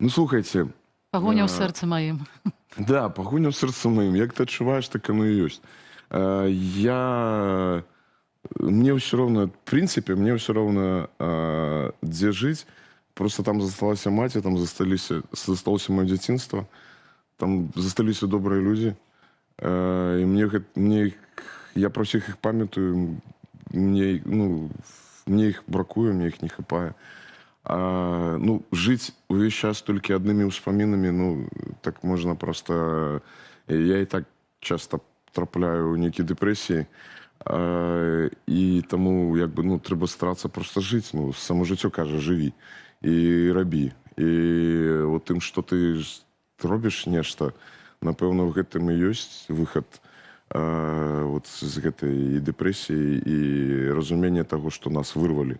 Ну, слухайте. Погоня ў сэрцы маім. Да, погоня ў сэрцы маім. Як ты адчуваеш, так оно и есть. Мне все равно, в принципе, мне все равно, где жить. Просто там засталася маці, там засталося моё дзяцінства, там засталіся добрыя людзі. І я про ўсіх іх памятаю, мне іх бракуе, мне іх не хапае. Ну, жыць увесь час толькі аднымі ўспамінамі, ну, так можна просто... Я і так часто трапляю ў нейкія дэпрэсіі, і таму, як бы, ну, трэба старацца просто жыць, ну, само жыццё кажа, жыві. І рабі. І вот тым, што ты робіш нешта, напэўна, в гэтым і ёсць выхад вот з гэтай дэпрэсіі і разумення таго, што нас вырвалі.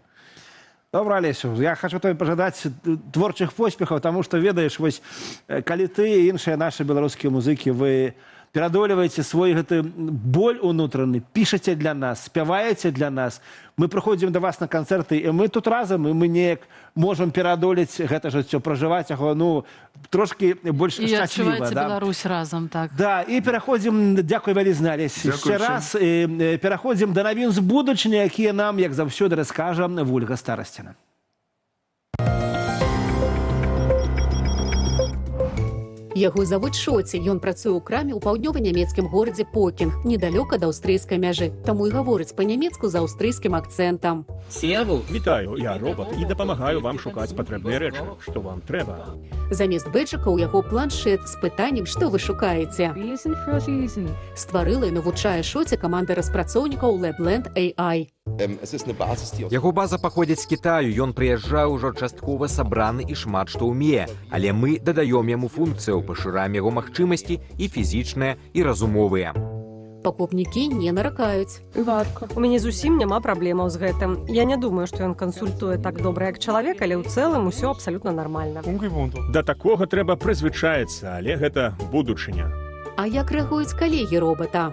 Добра, Алесю, я хочу тобі пожадаць творчых поспехаў, таму што, ведаеш, вось, калі ты і іншыя нашы беларускія музыкі, вы перадолеваеце свой гэты боль унутраны, пішаце для нас, спяваеце для нас. Мы прыходзім да вас на канцэрты, і мы тут разам, і мы неяк можам перадолець гэта жыццё, пражываць яго, ну, трошкі больш шчасліва. І адчуваеце Беларусь разам, так. Да, і пераходзім, дзякуй вялізна, Алесь, яшчэ раз, пераходзім да навін з будучыні, якія нам, як заўсёды, раскажа Вольга Старасціна. Яго завуць Шоці. Ён працуе ў краме ў паўднёва-нямецкім горадзе Покін, недалёка да аўстрыйскай мяжы. Таму і гаворыць па-нямецку з аўстрыйскім акцэнтам. Серву, вітаю, я робот і дапамагаю вам шукаць патрэбныя рэчы, што вам трэба. Замест бэджыка ў яго планшет з пытаннем, што вы шукаеце. Стварыла і навучае Шоці каманда распрацоўнікаў LabLand AI. Яго база паходзіць з Кітаю, ён прыязджае ўжо часткова сабраны і шмат што ўмее, але мы дадаём яму функцыяў, пашыраем яго магчымасці і фізічныя, і разумовыя. Пакупнікі не наракаюць. Вадка, у мяне зусім няма праблемаў з гэтым. Я не думаю, што ён кансультуе так добра, як чалавек, але ў цэлым усё абсалютна нармальна. Да такога трэба прызвычаецца, але гэта будучыня. А як рэагуюць калегі робата?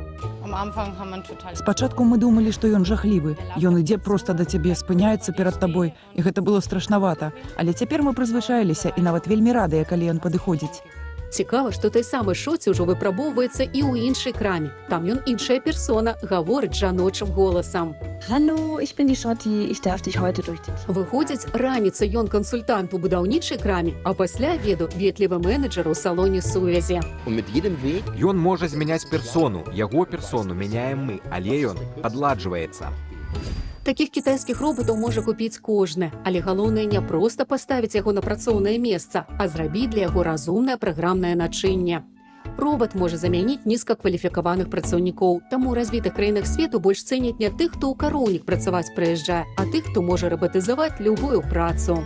Спачатку мы думалі, што ён жахлівы. Ён ідзе проста да цябе, спыняецца перад табой, і гэта было страшнавата. Але цяпер мы прызвычаіліся і нават вельмі радыя, калі ён падыходзіць. Цікава, што той самы Шоці ўжо выпрабоўваецца і ў іншай краме. Там ён іншая персона, гаворыць жаночым голасам. Hallo, ich bin die Schotti, ich darf dich heute durch den... Выходзіць, раніца ён кансультант у будаўнічай краме, а пасля обеду ветлівы менеджер у салоне сувязі. Ён можа змяняць персону, яго персону мяняем мы, але ён падладжваецца. Такіх кітайскіх робатаў можа купіць кожны, але галоўнае не проста паставіць яго на працоўнае месца, а зрабіць для яго разумнае праграмнае начынне. Робат можа замяніць нізкакваліфікаваных працаўнікоў, таму ў развітых краінах свету больш цэняць не тых, хто ў кароўнік працаваць прыязджае, а тых, хто можа рабатызаваць любую працу.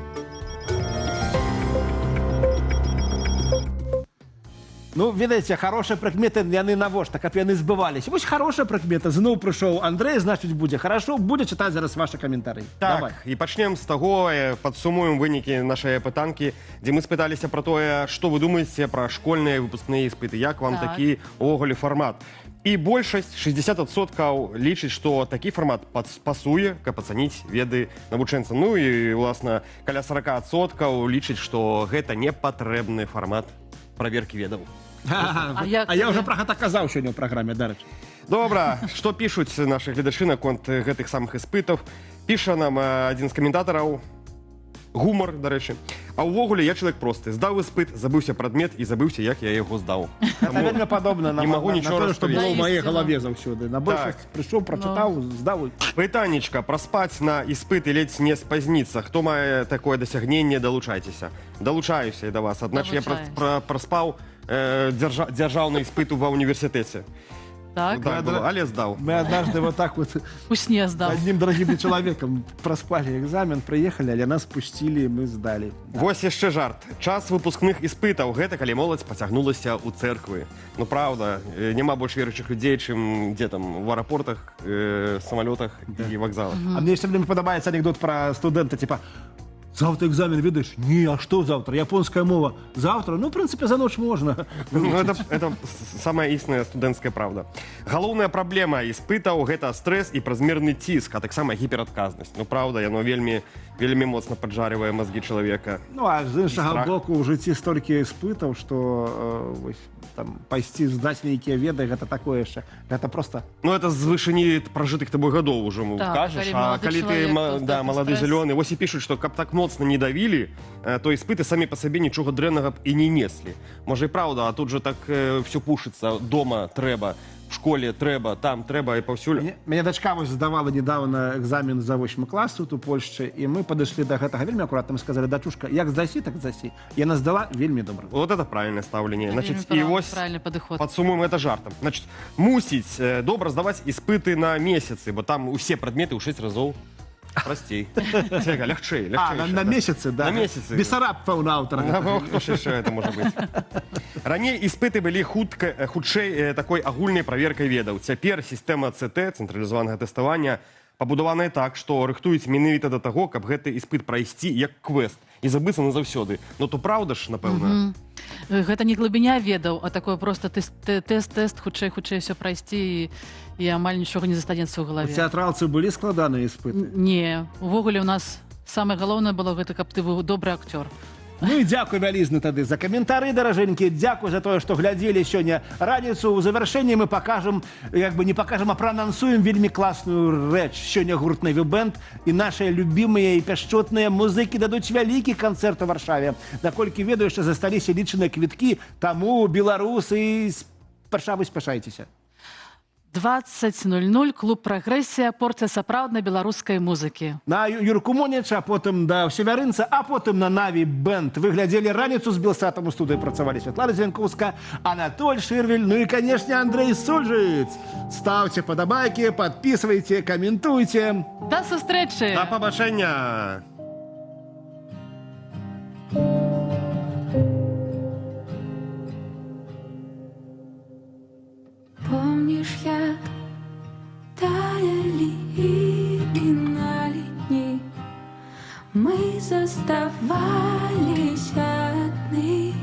Ну, ведаеце, хорошыя прыкметы яны навошта, каб яны збываліся. Вось хорошая прыкмета, зноў прыйшоў Андрэй, значыць будзе хорошо, будзе чытаць зараз ваши каментары. Так, давай. І пачнем з таго, падсумуем вынікі нашай пытанкі, дзе мы спыталіся пра тое, што вы думаеце пра школьныя выпускныя іспыты, як вам такі увогуле фармат. І большасць, 60% лічыць, што такі фармат пасуе, каб ацаніць веды навучэнца. Ну і, уласна, каля 40% лічыць, што гэта непатрэбны фармат праверкі ведаў. А я ўжо пра гэта казаў сёння ў праграме, дарэчы. Добра, што пішуць нашы гледачы наконт гэтых самых іспытаў. Піша нам адзін з каментатараў, гумар, дарэчы. А ўвогуле я чалавек просты. Здаў іспыт, забыўся прадмет і забыўся, як я яго здаў. Гэта вельмі падобна на тое, што было ў маёй галаве заўсёды. На большасць прыйшоў, прачытаў, здаў. Пытаннічка, праспаць на іспыт і ледзь не спазніцца. Хто мае такое дасягненне, далучайцеся. Далучаюся і да вас. Адначе я праспаў дзяржаўны іспыт ва універсітэце. Так, але здаў. Мы однажды вот так вот у сне сдал. Одним дорогим человеком проспали экзамен, приехали, але нас пустили, мы сдали. Вось яшчэ жарт. Час выпускных іспытаў гэта калі моладзь пацягнулася ў цэрквы. Ну правда, няма больш веруючых людзей, чым дзе там в аэропортах, самалётах і вакзалах. А мне яшчэ падабаецца анекдот пра студэнта, типа: завтра экзамен ведаешь? Не, а что завтра? Японская мова. Завтра? Ну, в принципе, за ночь можно. Ну, это самая истинная студэнцкая правда. Галоўная праблема іспытаў — гэта стрэс і празмерны ціск, а таксама гіперадказнасць. Ну, правда, яно вельмі моцна паджарывае мазгі чалавека. Ну, а з іншага боку, у жыцці столькі іспытаў, што там пайсці здаць нейкія веды, гэта такое яшчэ. Гэта просто... Ну, это з вышыні пражытых табой гадоў ужо кажаш, а калі ты малады зялёны, вось і пішуць, што каб так моцна не давілі, то іспыты самі па сабе нічога дрэннага б і не неслі. Можа і праўда, а тут жа так все пушыцца. Дома трэба, в школе трэба, там трэба і паўсюль. Мяне дачка вось здавала недавно экзамен за 8 клас тут у Польшчы, і мы падышлі да гэтага вельмі акуратна, сказали: дачушка, як здасі, так здасі. Яна здала вельмі добра. Вот это правильное ставленне. Значит, і вось падсумуем это жартам. Значит, мусіць добра здаваць іспыты на месяцы, бо там усе прадметы ў 6 разоў простей. Лягчэй. На месяцы, да. На месяцы. Бесараб, пэўна, аўтар. Хто ж яшчэ это можа быць? Раней іспыты былі хутчэй такой агульнай праверкай ведаў. Цяпер сістэма ЦТ, цэнтралізаванага тэставання, пабудаваная так, што рыхтуюць менавіта да таго, каб гэты іспыт прайсці як квест і забыцца назаўсёды. Ну то праўда ж, напэўна. Гэта не глыбіня ведаў, а такое просто тест, хутчэй ўсё прайсці і амаль нічога не застанецца ў галаве. У тэатралцы былі складаныя іспыты? Не, увогуле у нас самае галоўнае было гэта, каб ты быў добры акцёр. Ну і дзякуй вялізны тады за каментары, даражэнькі. Дзякуй за тое, што глядзелі сёння раніцу. У завяршэнні мы пакажам, як бы не пакажам, а праанансуем вельмі класную рэч. Сёння гурт Нэві Бэнд і нашыя любімыя і пяшчотныя музыкі дадуць вялікі канцэрт у Варшаве. Наколькі ведаю, што засталіся лічаныя квіткі, таму беларусы спяшайцеся. 20:00, клуб «Прагрэсія», порцыя сапраўднай беларускай музыкі. На Юрку Моніча, а потым да Севярынца, а потым на Наві Бэнд. Вы глядзелі раніцу з Белсатам у студыі працавалі Святлана Зеленкоўска, Анатоль Шырвель, ну і, канешне, Андрэй Сульжыц. Ставце падабайкі, падпісвайце, каментуйце. Да сустрэчы! Да пабачэння! Помнишь, як таяли минали дни, мы заставались одни,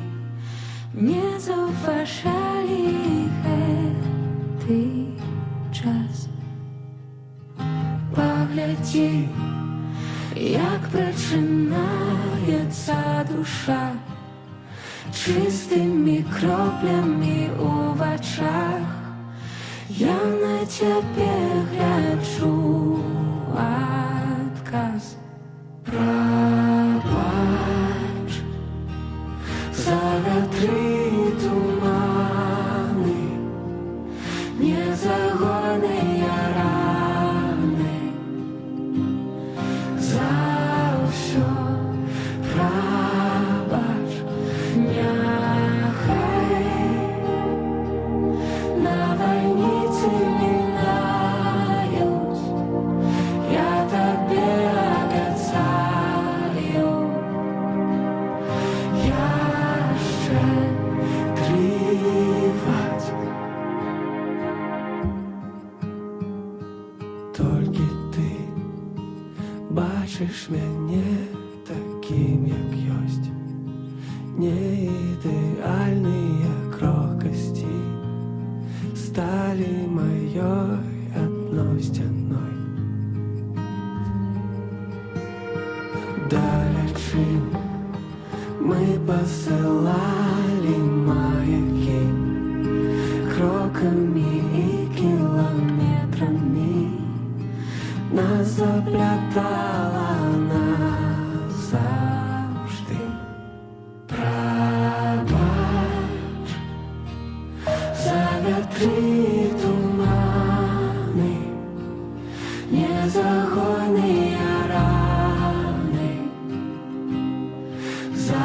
не зауважали гэты час. Погляди, як прачынаецца душа, чистыми кроплями у вачах. Я на цябе гляджу, адказ. Прабач за вятры туманы, незагоныя раны, за ўсё прабач. Няхай навальніцы мінаюць, я табе абяцаю, яшчэ трываць. Толькі ты бачыш мяне такім, як ёсць. Не ідэальныя крокасці сталі маёй адной сцяной. Далечы мы пасылалі маякі крокамі і кіламетрамі. Нас заплятала назаўжды. Прабач за вятры туманы, незагоныя раны, за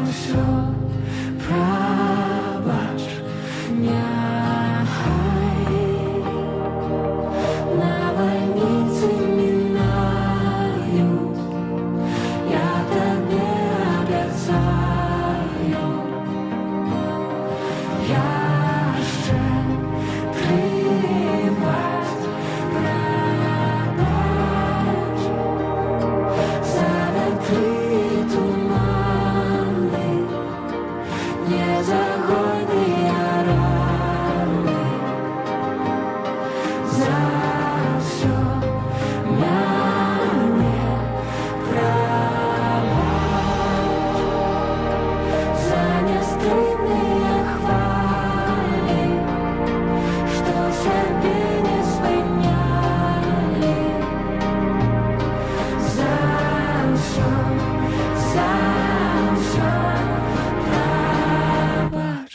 ўсё прабач. Няхай навальніцы мінаюць, я табе абяцаю, яшчэ трываць. Прабач за вятры туманы, незагоныя раны, за ўсё мяне. Прабач за нястрымныя хвалі, што сябе не спынялі, за ўсё прабач.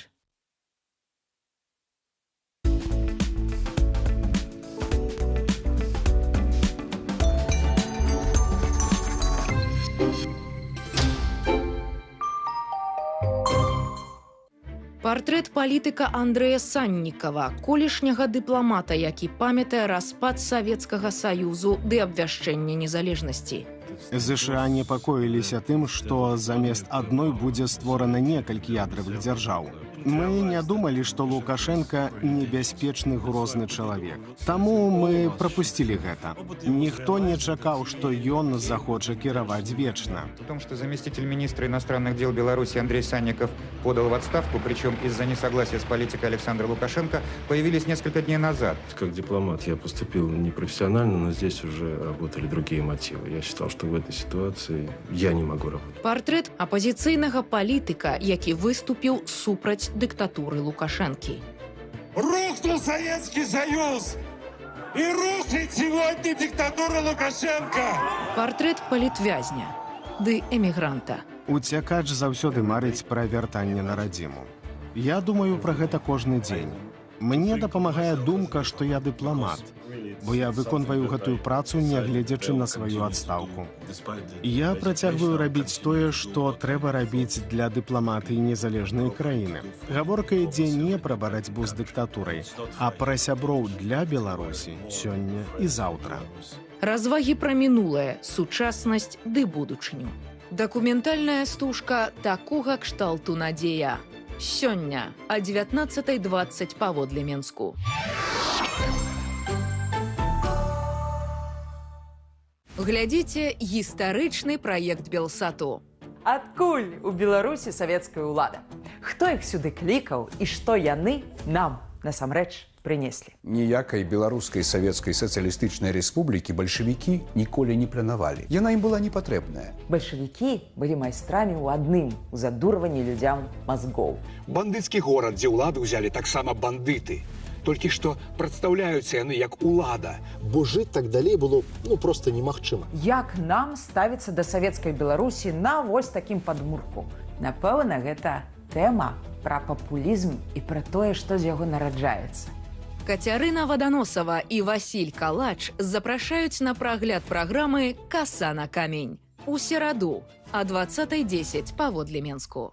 Партрэт палітыка Андрэя Саннікава, колішняга дыпламата, які памятае распад Савецкага Саюзу ды абвяшчэнне незалежнасці. ЗША непакоіліся тым, што замест адной будзе створана некалькі ядравых дзяржаў. Мы не думалі, што Лукашенко небяспечны грозны чалавек. Таму мы прапусцілі гэта. Ніхто не чакаў, што ён захоча кіраваць вечна. О том, что заместитель министра иностранных дел Беларуси Андрей Санников подал в отставку, причем из-за несогласия с политикой Александра Лукашенко, появились несколько дней назад. Как дипломат я поступил непрофессионально, но здесь уже работали другие мотивы. Я считал, что в этой ситуации я не могу работать. Партрэт апозіцыйнага палітыка, які выступіў супраць дыктатуры Лукашэнкі. Рухнул Советский Союз! И рухнет сегодня диктатура Лукашенко! Партрэт палітвязня ды эмігранта. Уцякач заўсёды марыць пра вяртанне на радзіму. Я думаю пра гэта кожны дзень. Мне дапамагае думка, што я дыпламат, бо я выконваю гэтую працу, нягледзячы на сваю адстаўку. Я працягваю рабіць тое, што трэба рабіць для дыпламатыі незалежнай краіны. Гаворка ідзе не пра барацьбу з дыктатурай, а пра сяброў для Беларусі сёння і заўтра. Развагі пра мінулае, сучаснасць ды будучыню. Дакументальная стужка такога кшталту «Надзея». Сёння о 19:20 паводле Менску. Глядзіце гістарычны праект Белсату. Адкуль у Беларусі савецкая ўлада? Хто іх сюды клікаў і што яны нам насамрэч прынеслі. Ніякай беларускай савецкай сацыялістычнай рэспублікі бальшавікі ніколі не планавалі. Яна ім была не патрэбная. Бальшавікі былі майстрамі ў адным у задурванні людзям мазгоў. Бандыцкі горад, дзе ўладу ўзялі таксама бандыты. Толькі што прадстаўляюцца яны як улада, бо жыць так далей было проста немагчыма. Як нам ставіцца да савецкай Беларусі на вось такім падмурку? Напэўна, гэта тэма пра папулізм і пра тое, што з яго нараджаецца. Кацярына Ваданосава і Васіль Калач запрашаюць на прагляд праграмы «Каса на камень» у сераду о 20:10 паводле Менску.